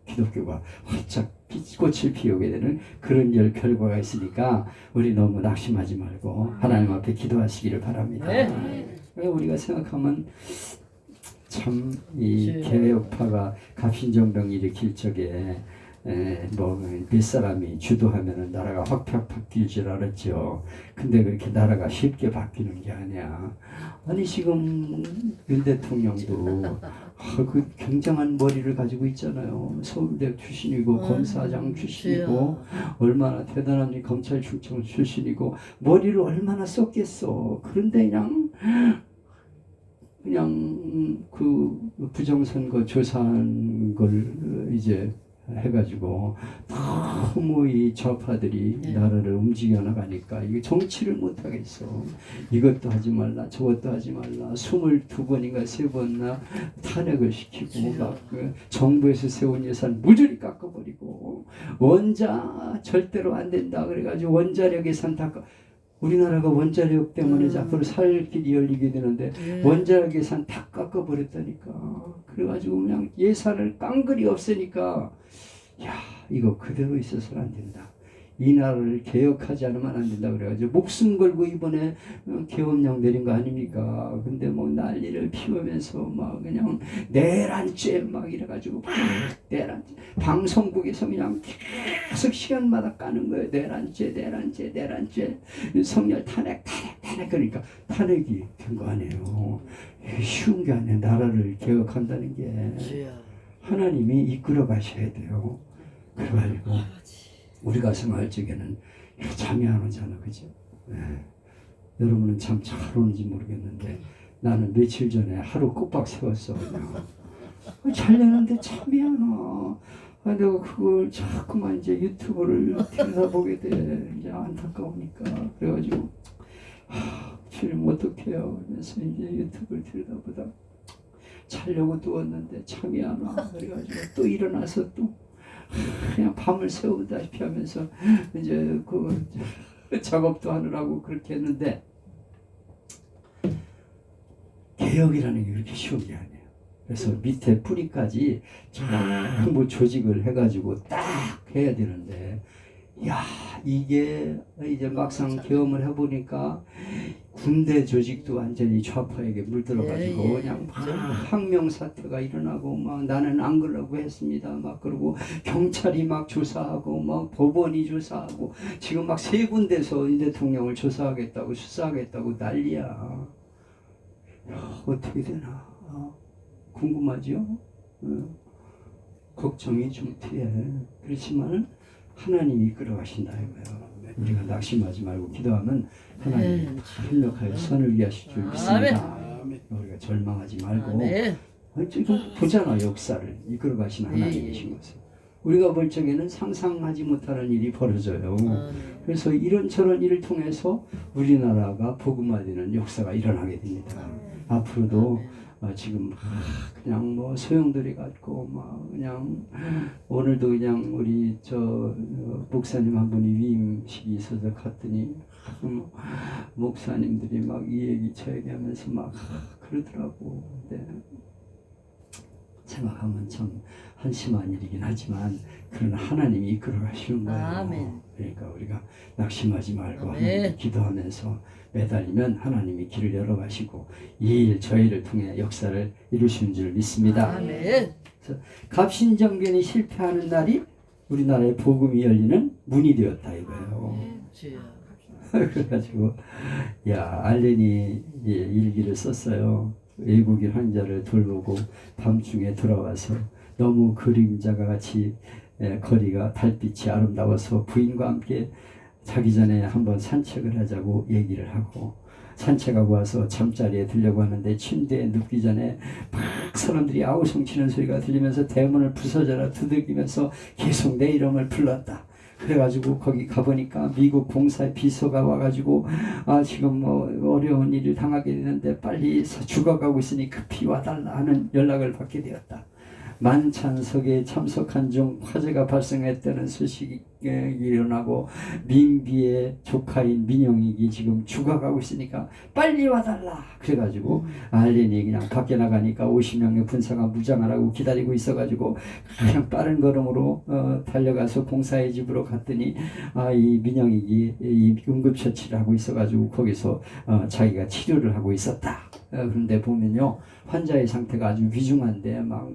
기독교가 활짝 꽃을 피우게 되는 그런 결과가 있으니까 우리 너무 낙심하지 말고 하나님 앞에 기도하시기를 바랍니다. 우리가 생각하면 참 이 개혁파가 갑신정병 일으킬 적에 몇 사람이 주도하면은 나라가 확 바뀔 줄 알았죠. 근데 그렇게 나라가 쉽게 바뀌는 게 아니야. 아니 지금 윤 대통령도 그 굉장한 머리를 가지고 있잖아요. 서울대 출신이고 검사장 출신이고 얼마나 대단한 검찰총장 출신이고 머리를 얼마나 썼겠어. 그런데 그냥 그냥 그 부정선거 조사한 걸 이제 해가지고 너무 이 좌파들이 나라를 움직여 나가니까 이게 정치를 못 하겠어. 이것도 하지 말라, 저것도 하지 말라. 22번인가 3번이나 탄핵을 시키고 막그 정부에서 세운 예산 무조리 깎아버리고 원자 절대로 안 된다. 그래가지고 원자력 예산 다 우리나라가 원자력 때문에 앞으로 살 길이 열리게 되는데 원자력 예산 다 깎아버렸다니까. 그래가지고 그냥 예산을 깡그리 없애니까 야 이거 그대로 있어서는 안 된다. 이 나라를 개혁하지 않으면 안 된다. 그래가지고 목숨 걸고 이번에 계엄령 내린 거 아닙니까? 근데 뭐 난리를 피우면서 막 그냥 내란죄 막 이래가지고 막 내란죄 방송국에서 그냥 계속 시간마다 까는 거예요. 내란죄 윤석열 탄핵 그러니까 탄핵이 된 거 아니에요. 쉬운 게 아니에요. 나라를 개혁한다는 게 하나님이 이끌어 가셔야 돼요. 그래가지고 우리가 생각할 적에는 잠이 안 오잖아, 그죠? 네. 여러분은 잠 잘 오는지 모르겠는데 나는 며칠 전에 하루 꼬박 세웠어. 잘려는데 잠이 안 와. 내가 그걸 자꾸만 이제 유튜브를 들여다보게 돼. 이제 안타까우니까. 그래가지고 주님 어떡해요? 그래서 이제 유튜브를 들여다보다 자려고 누웠는데 잠이 안 와. 그래가지고 또 일어나서 또 그냥 밤을 새우다시피 하면서 이제 그 작업도 하느라고 그렇게 했는데 개혁이라는 게 그렇게 쉬운 게 아니에요. 그래서 밑에 뿌리까지 전부 조직을 해가지고 딱 해야 되는데 야 이게 이제 막상 경험을 해보니까 군대 조직도 완전히 좌파에게 물들어가지고 그냥 막 항명 사태가 일어나고 막 나는 안 그러려고 했습니다 막 그러고 경찰이 막 조사하고 막 법원이 조사하고 지금 막 3군데서 이 대통령을 조사하겠다고 수사하겠다고 난리야. 야, 어떻게 되나 궁금하죠? 걱정이 좀 돼. 그렇지만 하나님이 이끌어 가신다 이거예요. 우리가 낙심하지 말고 기도하면 하나님이 협력하여 선을 위하실 줄 믿습니다. 우리가 절망하지 말고 지금 보잖아 역사를 이끌어 가시는 하나님 계신 것을. 우리가 볼 적에는 상상하지 못하는 일이 벌어져요. 그래서 이런저런 일을 통해서 우리나라가 복음화되는 역사가 일어나게 됩니다. 앞으로도 지금 그냥 뭐 소용돌이 같고 막 그냥 오늘도 그냥 우리 저 목사님 한 분이 위임식이 있어서 갔더니 목사님들이 막 이 얘기 저 얘기 하면서 막 그러더라고. 근데 생각하면 참 한심한 일이긴 하지만 그런 하나님이 이끌어 가시는 거예요. 아멘. 그러니까 우리가 낙심하지 말고 하나님 기도하면서 매달리면 하나님이 길을 열어 가시고 이 일 저 일을 통해 역사를 이루시는 줄 믿습니다. 아멘. 그래서 갑신정변이 실패하는 날이 우리나라의 복음이 열리는 문이 되었다 이거예요. 그래가지고 야 알렌이 일기를 썼어요. 외국인 환자를 돌보고 밤중에 돌아와서 너무 그림자가 같이 거리가 달빛이 아름다워서 부인과 함께 자기 전에 한번 산책을 하자고 얘기를 하고 산책하고 와서 잠자리에 들려고 하는데 침대에 눕기 전에 막 사람들이 아우성 치는 소리가 들리면서 대문을 부서져라 두들기면서 계속 내 이름을 불렀다. 그래가지고 거기 가보니까 미국 공사의 비서가 와가지고 지금 뭐 어려운 일을 당하게 되는데 빨리 죽어가고 있으니 급히 와달라 하는 연락을 받게 되었다. 만찬석에 참석한 중 화재가 발생했다는 소식이 일어나고 민비의 조카인 민영익이 지금 죽어가고 있으니까 빨리 와달라. 그래가지고 알렌이 그냥 밖에 나가니까 50명의 군사가 무장하라고 기다리고 있어가지고 그냥 빠른 걸음으로 달려가서 공사의 집으로 갔더니 이 민영익이 이 응급처치를 하고 있어가지고 거기서 자기가 치료를 하고 있었다. 그런데 보면요 환자의 상태가 아주 위중한데 막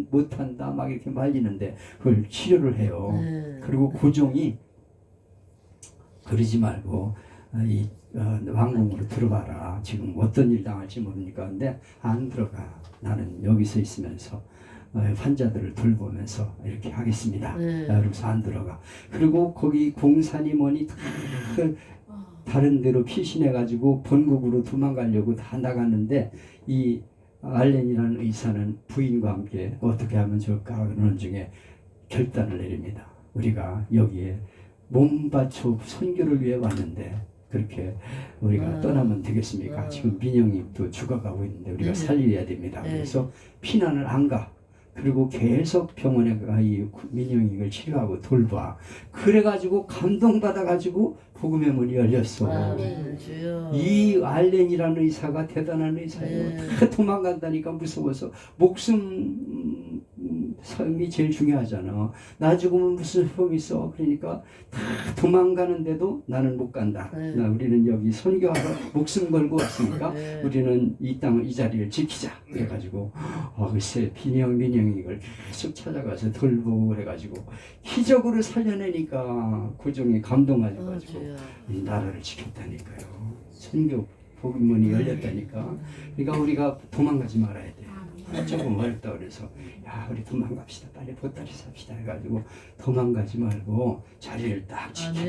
못한다 막 이렇게 말리는데 그걸 치료를 해요. 그리고 고종이 그러지 말고 이 왕궁으로 들어가라. 지금 어떤 일 당할지 모르니까. 근데 안 들어가. 나는 여기서 있으면서 환자들을 돌보면서 이렇게 하겠습니다. 그래서 안 들어가. 그리고 거기 공산이 뭐니 다른 데로 피신해가지고 본국으로 도망가려고 다 나갔는데 이 알렌이라는 의사는 부인과 함께 어떻게 하면 좋을까 그러는 중에 결단을 내립니다. 우리가 여기에 몸 바쳐 선교를 위해 왔는데 그렇게 우리가 떠나면 되겠습니까? 지금 민영이도 죽어가고 있는데 우리가 살려야 됩니다. 그래서 피난을 안 가. 그리고 계속 병원에 가 이 민영이를 치료하고 돌봐. 그래가지고 감동받아가지고 복음의 문이 열렸어. 이 알렌이라는 의사가 대단한 의사예요. 다 도망간다니까 무서워서 목숨 삶이 제일 중요하잖아. 나 죽으면 무슨 소용이 있어. 그러니까 다 도망가는데도 나는 못 간다. 우리는 여기 선교하러 목숨 걸고 왔으니까 우리는 이 땅을 이 자리를 지키자. 그래가지고 글쎄 민영이 이걸 계속 찾아가서 돌보고 그래가지고 기적으로 살려내니까 고종이 감동하셔가지고 이 나라를 지켰다니까요. 선교 복음문이 열렸다니까. 그러니까 우리가 도망가지 말아야 돼. 조금 멀다 그래서 야 우리 도망갑시다. 빨리 보따리 삽시다 해가지고 도망가지 말고 자리를 딱 지키고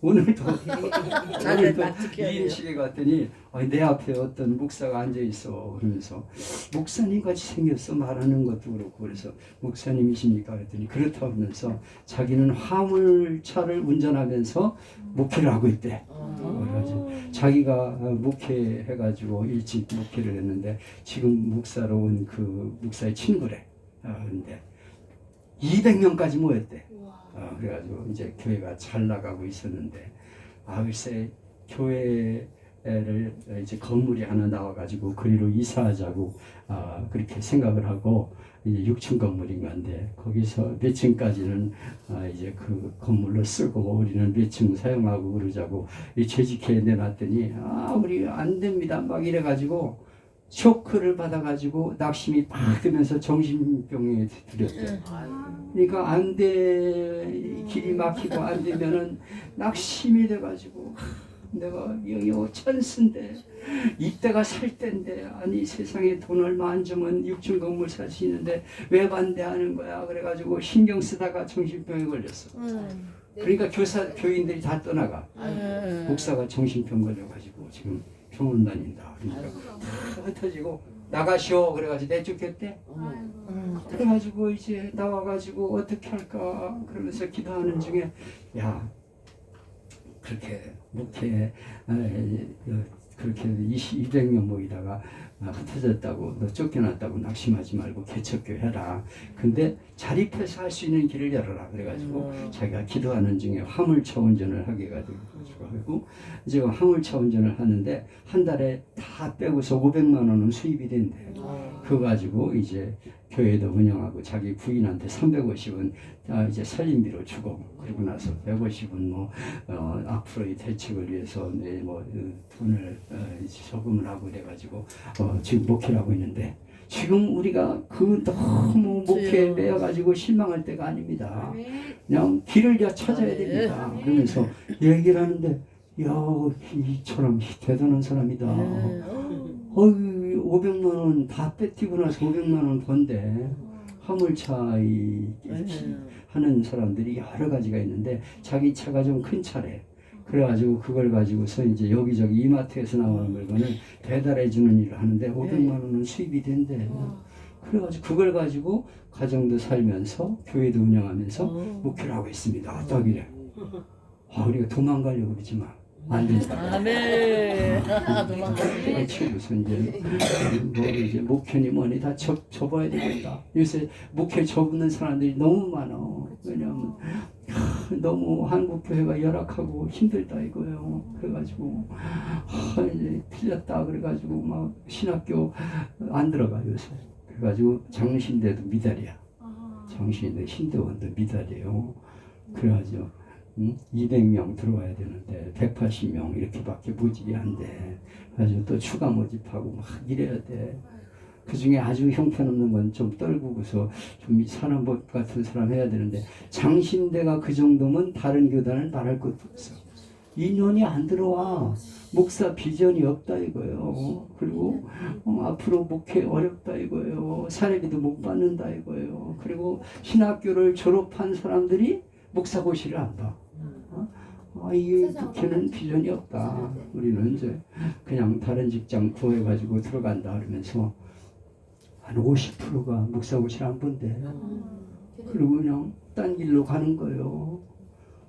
오늘도 2인식에 갔더니 내 앞에 어떤 목사가 앉아있어. 그러면서 목사님 같이 생겼어. 말하는 것도 그렇고 그래서 목사님이십니까 그랬더니 그렇다고 하면서 자기는 화물차를 운전하면서 목회를 하고 있대. 그래가지고 자기가 목회해가지고 일찍 목회를 했는데 지금 목사로 온 그 목사의 친구래. 근데 200명까지 모였대. 그래가지고 이제 교회가 잘 나가고 있었는데 글쎄 교회를 이제 건물이 하나 나와가지고 그리로 이사하자고 그렇게 생각을 하고 이제 6층 건물인 건데 거기서 몇 층까지는 이제 그 건물로 쓰고 우리는 몇 층 사용하고 그러자고 재직해 내놨더니 우리 안 됩니다 막 이래가지고 쇼크를 받아가지고 낙심이 팍 뜨면서 정신병에 들였대. 그러니까 안 돼, 길이 막히고 안 되면은 낙심이 돼가지고 내가 여기 찬스인데 이때가 살 때인데 아니 세상에 돈 얼마 안 주면 6층 건물 살 수 있는데 왜 반대하는 거야? 그래가지고 신경 쓰다가 정신병에 걸렸어. 그러니까 교인들이 다 떠나가. 목사가 정신병 걸려가지고 지금 병원 다닌다. 그러니까 다 흩어지고 나가시오. 그래가지고 내쫓겠대. 그래가지고 이제 나와가지고 어떻게 할까 그러면서 기도하는 중에 야 그렇게 목회 그렇게 200명 모이다가 흩어졌다고 너 쫓겨났다고 낙심하지 말고 개척교 해라. 근데 자립해서 할 수 있는 길을 열어라. 그래가지고 자기가 기도하는 중에 화물차 운전을 하게 가지고 이제 화물차 운전을 하는데 한 달에 다 빼고서 500만 원은 수입이 된대. 그거 가지고 이제 교회도 운영하고 자기 부인한테 350은 이제 살림비로 주고 그리고 나서 150은 뭐 앞으로의 대책을 위해서 돈을 저금을 하고 그래가지고 지금 목회를 하고 있는데 지금 우리가 그 너무 목회에 매여가지고 실망할 때가 아닙니다. 그냥 길을 찾아야 됩니다. 그러면서 얘기를 하는데 야 이처럼 대단한 사람이다. 500만 원 다 뺏기고 나서 500만 원 번데 화물차 하는 사람들이 여러 가지가 있는데 자기 차가 좀 큰 차래. 그래가지고 그걸 가지고서 이제 여기저기 이마트에서 나오는 물건을 배달해 주는 일을 하는데 500만 원은 수입이 된대. 그래가지고 그걸 가지고 가정도 살면서 교회도 운영하면서 목회를 하고 있습니다. 딱이래. 우리가 도망가려고 그러지 마. 안 된다. 아멘. 도망가지. 치고서 이제 목회니 뭐니 다 접어야 되겠다. 요새 목회 접는 사람들이 너무 많아. 왜냐하면 너무 한국 교회가 열악하고 힘들다 이거예요. 그래가지고 이제 틀렸다 그래가지고 막 신학교 안 들어가 요새. 그래가지고 장신대도 미달이야. 장신대 신대원도 미달이에요. 그래가지고 200명 들어와야 되는데 180명 이렇게밖에 모집이 안 돼. 그래가지고 또 추가 모집하고 막 이래야 돼. 그 중에 아주 형편없는 건 좀 떨구고서 좀 사람법 같은 사람 해야 되는데 장신대가 그 정도면 다른 교단은 말할 것도 없어. 인원이 안 들어와. 목사 비전이 없다 이거예요. 그리고 앞으로 목회 어렵다 이거예요. 사례비도 못 받는다 이거예요. 그리고 신학교를 졸업한 사람들이 목사고시를 안 봐. 이 목회는 비전이 없다. 우리는 이제 그냥 다른 직장 구해가지고 들어간다 그러면서 한 50%가 목사고시를 안 본대. 그리고 그냥 딴 길로 가는 거예요.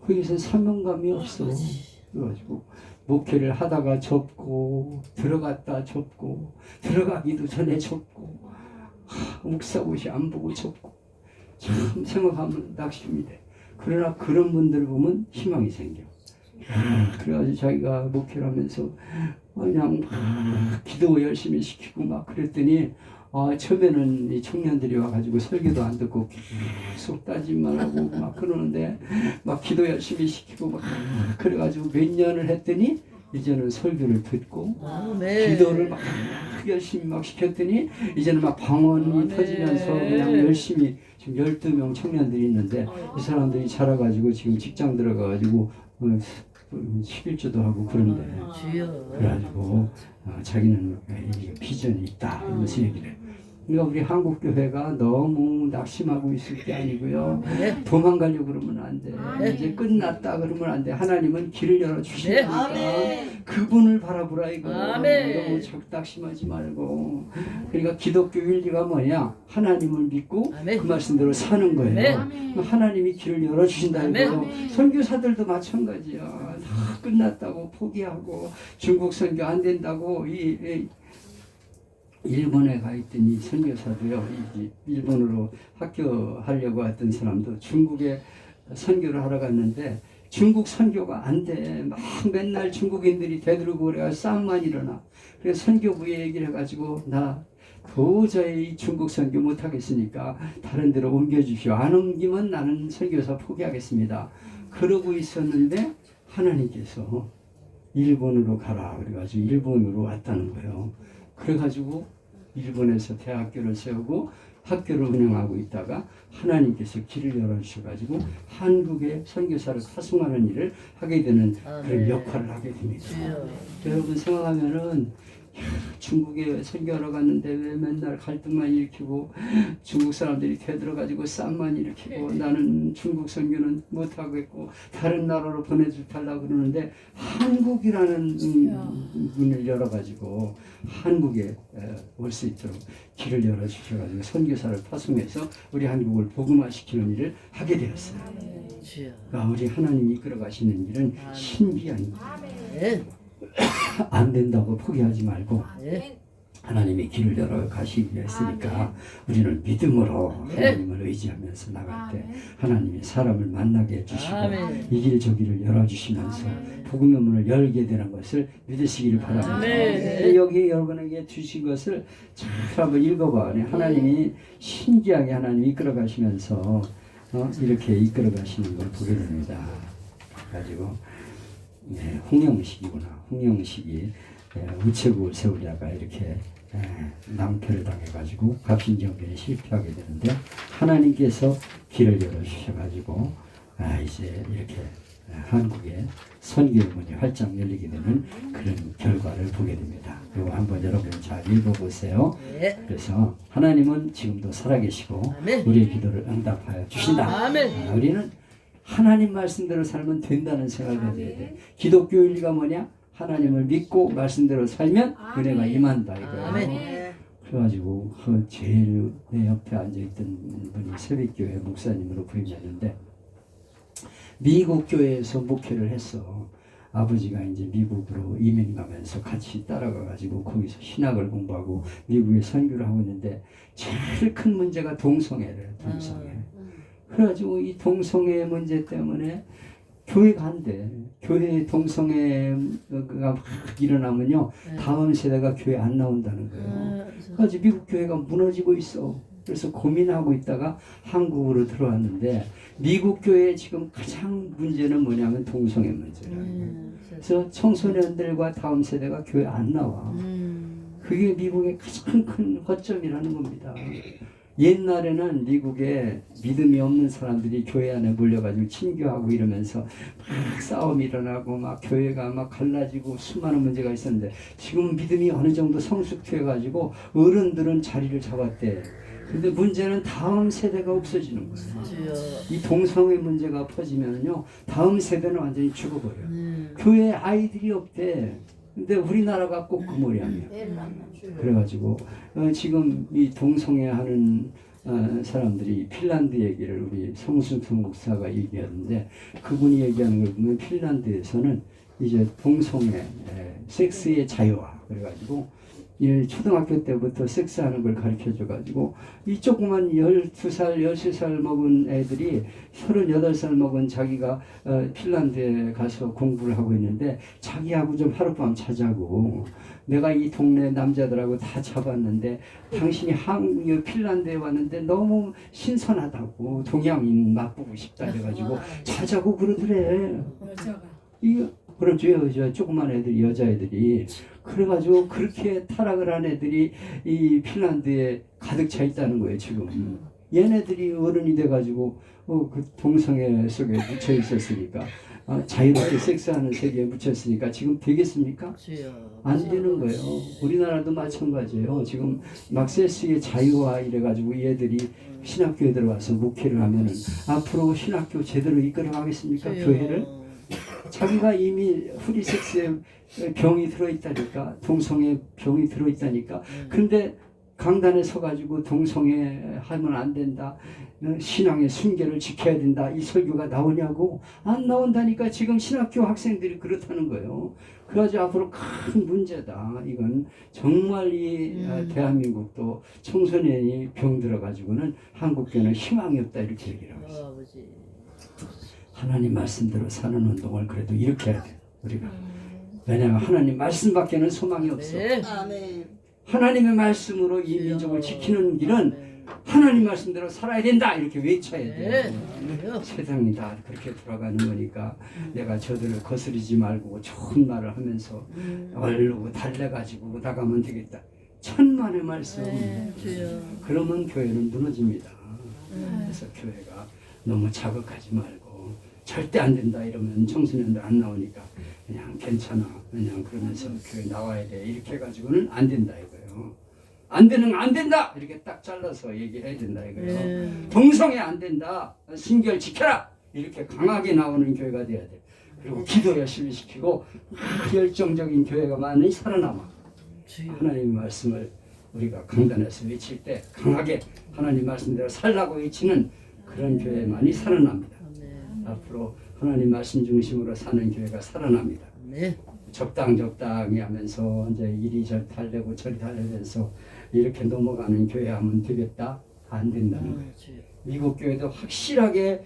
거기서 사명감이 없어. 그래가지고 목회를 하다가 접고 들어갔다 접고 들어가기도 전에 접고 목사고시 안 보고 접고 참 생각하면 낙심이 돼. 그러나 그런 분들을 보면 희망이 생겨. 그래가지고 자기가 목회를 하면서 그냥 기도 열심히 시키고 막 그랬더니 처음에는 이 청년들이 와가지고 설교도 안 듣고 계속 따지만 하고 막 그러는데 막 기도 열심히 시키고 막 그래가지고 몇 년을 했더니 이제는 설교를 듣고 기도를 막 열심히 막 시켰더니 이제는 막 방언이 터지면서 그냥 열심히 지금 12명 청년들이 있는데 이 사람들이 자라가지고 지금 직장 들어가가지고 11조도 하고 그런데 그래가지고 자기는 비전이 있다 이러면서 얘기를 해. 그러니까 우리 한국교회가 너무 낙심하고 있을 게 아니고요. 도망가려고 그러면 안 돼. 이제 끝났다 그러면 안 돼. 하나님은 길을 열어주시니까 그분을 바라보라 이거. 너무 낙심하지 말고. 그러니까 기독교 윤리가 뭐냐. 하나님을 믿고 그 말씀대로 사는 거예요. 하나님이 길을 열어주신다 이거예요. 선교사들도 마찬가지야. 다 끝났다고 포기하고 중국 선교 안 된다고 일본에 가 있더니 선교사도요. 일본으로 학교하려고 했던 사람도 중국에 선교를 하러 갔는데 중국 선교가 안 돼. 막 맨날 중국인들이 되들고 그래가 싸움만 일어나. 그래서 선교부에 얘기를 해가지고 나 도저히 중국 선교 못하겠으니까 다른 데로 옮겨주십시오. 안 옮기면 나는 선교사 포기하겠습니다. 그러고 있었는데 하나님께서 일본으로 가라 그래가지고 일본으로 왔다는 거예요. 그래가지고 일본에서 대학교를 세우고 학교를 운영하고 있다가 하나님께서 길을 열어주셔가지고 한국의 선교사를 파송하는 일을 하게 되는 그런 역할을 하게 됩니다. 여러분 생각하면은 중국에 선교하러 갔는데 왜 맨날 갈등만 일으키고 중국 사람들이 되들어가지고 싸움만 일으키고 나는 중국 선교는 못하겠고 다른 나라로 보내줄 달라고 그러는데 한국이라는 문을 열어가지고 한국에 올 수 있도록 길을 열어주셔가지고 선교사를 파송해서 우리 한국을 복음화시키는 일을 하게 되었어요. 그러니까 우리 하나님이 이끌어 가시는 일은 신비한 일이에요. 안 된다고 포기하지 말고 하나님이 길을 열어 가시기 했으니까 우리는 믿음으로 하나님을 의지하면서 나갈 때 하나님이 사람을 만나게 해주시고 이 길 저 길을 열어주시면서 복음의 문을 열게 되는 것을 믿으시기를 바랍니다. 여기 여러분에게 주신 것을 잘 한번 읽어봐. 하나님이 신기하게 하나님이 이끌어 가시면서 이렇게 이끌어 가시는 걸 보게 됩니다. 가지고 홍영식이구나. 홍영식이 우체국을 세우다가 이렇게 낭패를 당해가지고 갑신정변에 실패하게 되는데 하나님께서 길을 열어주셔가지고 이제 이렇게 한국의 선교의 문이 활짝 열리게 되는 그런 결과를 보게 됩니다. 이거 한번 여러분 잘 읽어보세요. 그래서 하나님은 지금도 살아계시고 우리의 기도를 응답하여 주신다. 우리는 하나님 말씀대로 살면 된다는 생각을 해야 돼. 기독교 윤리가 뭐냐? 하나님을 믿고 말씀대로 살면 은혜가 임한다 이거예요. 그래가지고 제일 내 옆에 앉아있던 분이 새벽교회 목사님으로 부임했는데 미국 교회에서 목회를 했어. 아버지가 이제 미국으로 이민 가면서 같이 따라가가지고 거기서 신학을 공부하고 미국에 선교를 하고 있는데 제일 큰 문제가 동성애래. 동성애. 그래가지고 이 동성애 문제 때문에 교회가 안 돼. 교회에 동성애가 막 일어나면요 다음 세대가 교회 안 나온다는 거예요. 그래서 미국 교회가 무너지고 있어. 그래서 고민하고 있다가 한국으로 들어왔는데 미국 교회의 지금 가장 문제는 뭐냐면 동성애 문제라는 그래서 청소년들과 다음 세대가 교회 안 나와. 그게 미국의 가장 큰 허점이라는 겁니다. 옛날에는 미국에 믿음이 없는 사람들이 교회 안에 몰려가지고 친교하고 이러면서 막 싸움이 일어나고 막 교회가 막 갈라지고 수많은 문제가 있었는데 지금 믿음이 어느 정도 성숙해가지고 어른들은 자리를 잡았대. 근데 문제는 다음 세대가 없어지는 거예요. 주여. 이 동성애 문제가 퍼지면요, 다음 세대는 완전히 죽어버려요. 네. 교회 아이들이 없대. 근데 우리나라가 꼭 그 모양이야. 그래가지고 지금 이 동성애 하는 사람들이 핀란드 얘기를 우리 성순수 목사가 얘기하는데, 그분이 얘기하는 걸 보면 핀란드에서는 이제 동성애, 섹스의 자유화 그래가지고 초등학교 때부터 섹스하는 걸 가르쳐줘가지고 이 조그만 12살, 13살 먹은 애들이 38살 먹은 자기가 핀란드에 가서 공부를 하고 있는데, 자기하고 좀 하룻밤 자자고, 내가 이 동네 남자들하고 다 잡았는데 당신이 핀란드에 왔는데 너무 신선하다고, 동양인 맛보고 싶다 해가지고 자자고 그러더래. 이거 그렇죠. 저 조그만 애들이, 여자애들이. 그래가지고 그렇게 타락을 한 애들이 이 핀란드에 가득 차 있다는 거예요, 지금. 얘네들이 어른이 돼가지고 그 동성애 속에 묻혀 있었으니까, 자유롭게 섹스하는 세계에 묻혔으니까 지금 되겠습니까? 안 되는 거예요. 우리나라도 마찬가지예요. 지금 막 섹스의 자유화 이래가지고 얘들이 신학교에 들어와서 목회를 하면은 앞으로 신학교 제대로 이끌어가겠습니까? 교회를? 자기가 이미 프리섹스에 병이 들어있다니까, 동성애 병이 들어있다니까. 근데 강단에 서가지고 동성애 하면 안 된다, 신앙의 순결을 지켜야 된다, 이 설교가 나오냐고. 안 나온다니까. 지금 신학교 학생들이 그렇다는 거예요. 그래가지고 앞으로 큰 문제다. 이건 정말 이 대한민국도 청소년이 병 들어가지고는 한국교회는 희망이 없다, 이렇게 얘기를 하고 있어요. 하나님 말씀대로 사는 운동을 그래도 이렇게 해야 돼, 우리가. 왜냐하면 하나님 말씀밖에는 소망이 없어. 하나님의 말씀으로 이 민족을 지키는 길은 하나님 말씀대로 살아야 된다, 이렇게 외쳐야 돼. 세상이 다 그렇게 돌아가는 거니까 내가 저들을 거스르지 말고 좋은 말을 하면서 얼르고 달래가지고 나가면 되겠다. 천만의 말씀. 그러면 교회는 무너집니다. 그래서 교회가 너무 자극하지 말고, 절대 안 된다 이러면 청소년들 안 나오니까 그냥 괜찮아, 그냥 그러면서 교회 나와야 돼, 이렇게 해가지고는 안 된다 이거예요. 안 되는 안 된다, 이렇게 딱 잘라서 얘기해야 된다 이거예요. 동성애 안 된다, 신결 지켜라, 이렇게 강하게 나오는 교회가 돼야 돼. 그리고 기도 열심히 시키고 열정적인 교회가 많이 살아남아. 하나님의 말씀을 우리가 강단에서 외칠 때 강하게 하나님 말씀대로 살라고 외치는 그런 교회 많이 살아납니다. 앞으로 하나님 말씀 중심으로 사는 교회가 살아납니다. 적당히 하면서 이제 이리 저리 달래고 저리 달래면서 이렇게 넘어가는 교회 하면 되겠다? 안 된다는 거예요. 미국 교회도 확실하게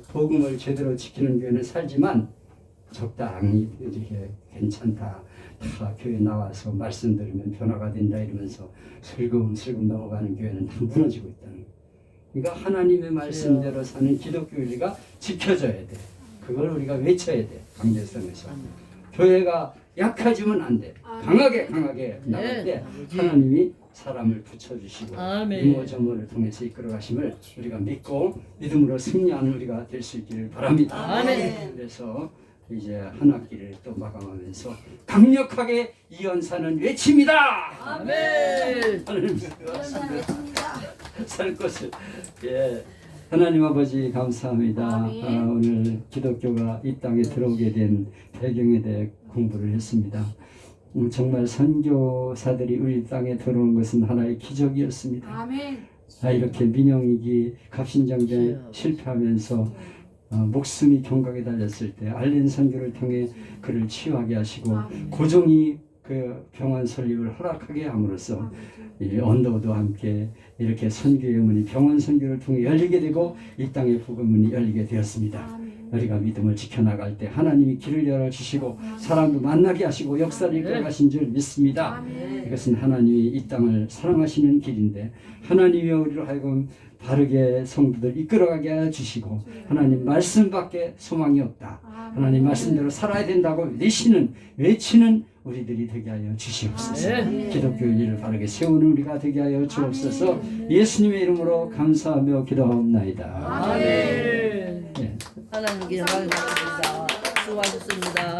복음을 제대로 지키는 교회는 살지만, 적당히 이렇게 괜찮다, 다 교회 나와서 말씀 들으면 변화가 된다 이러면서 슬금슬금 넘어가는 교회는 다 무너지고 있다는 거예요. 그러니까 하나님의 말씀대로 사는 기독교회가 지켜져야 돼. 그걸 우리가 외쳐야 돼, 강대성에서. 교회가 약해지면 안 돼. 강하게 나갈 때 하나님이 사람을 붙여주시고 이모저모를 통해서 이끌어가심을 우리가 믿고 믿음으로 승리하는 우리가 될 수 있기를 바랍니다. 그래서 이제 한 학기를 또 마감하면서 강력하게 이 연사는 외칩니다. 아멘. 살 것을. 하나님 아버지 감사합니다. 오늘 기독교가 이 땅에 들어오게 된 배경에 대해 공부를 했습니다. 정말 선교사들이 우리 땅에 들어온 것은 하나의 기적이었습니다. 아멘. 이렇게 민영이기 갑신정변에 실패하면서 목숨이 경각에 달렸을 때 알린 선교를 통해 그를 치유하게 하시고, 고종이 그 병원 설립을 허락하게 함으로써 이 언도도 함께 이렇게 선교의 문이 병원 선교를 통해 열리게 되고 이 땅의 복음문이 열리게 되었습니다. 우리가 믿음을 지켜나갈 때 하나님이 길을 열어주시고 사람도 만나게 하시고 역사를 이끌어가신 줄 믿습니다. 이것은 하나님이 이 땅을 사랑하시는 길인데, 하나님이 우리로 하여금 바르게 성도들 이끌어가게 해주시고, 하나님 말씀밖에 소망이 없다, 하나님 말씀대로 살아야 된다고 외치는 우리들이 되게 하여 주시옵소서. 기독교의 일을 바르게 세우는 우리가 되게 하여 주옵소서. 예수님의 이름으로 감사하며 기도하옵나이다. 아멘. 하나님께 영광을 드립니다. 수고하셨습니다.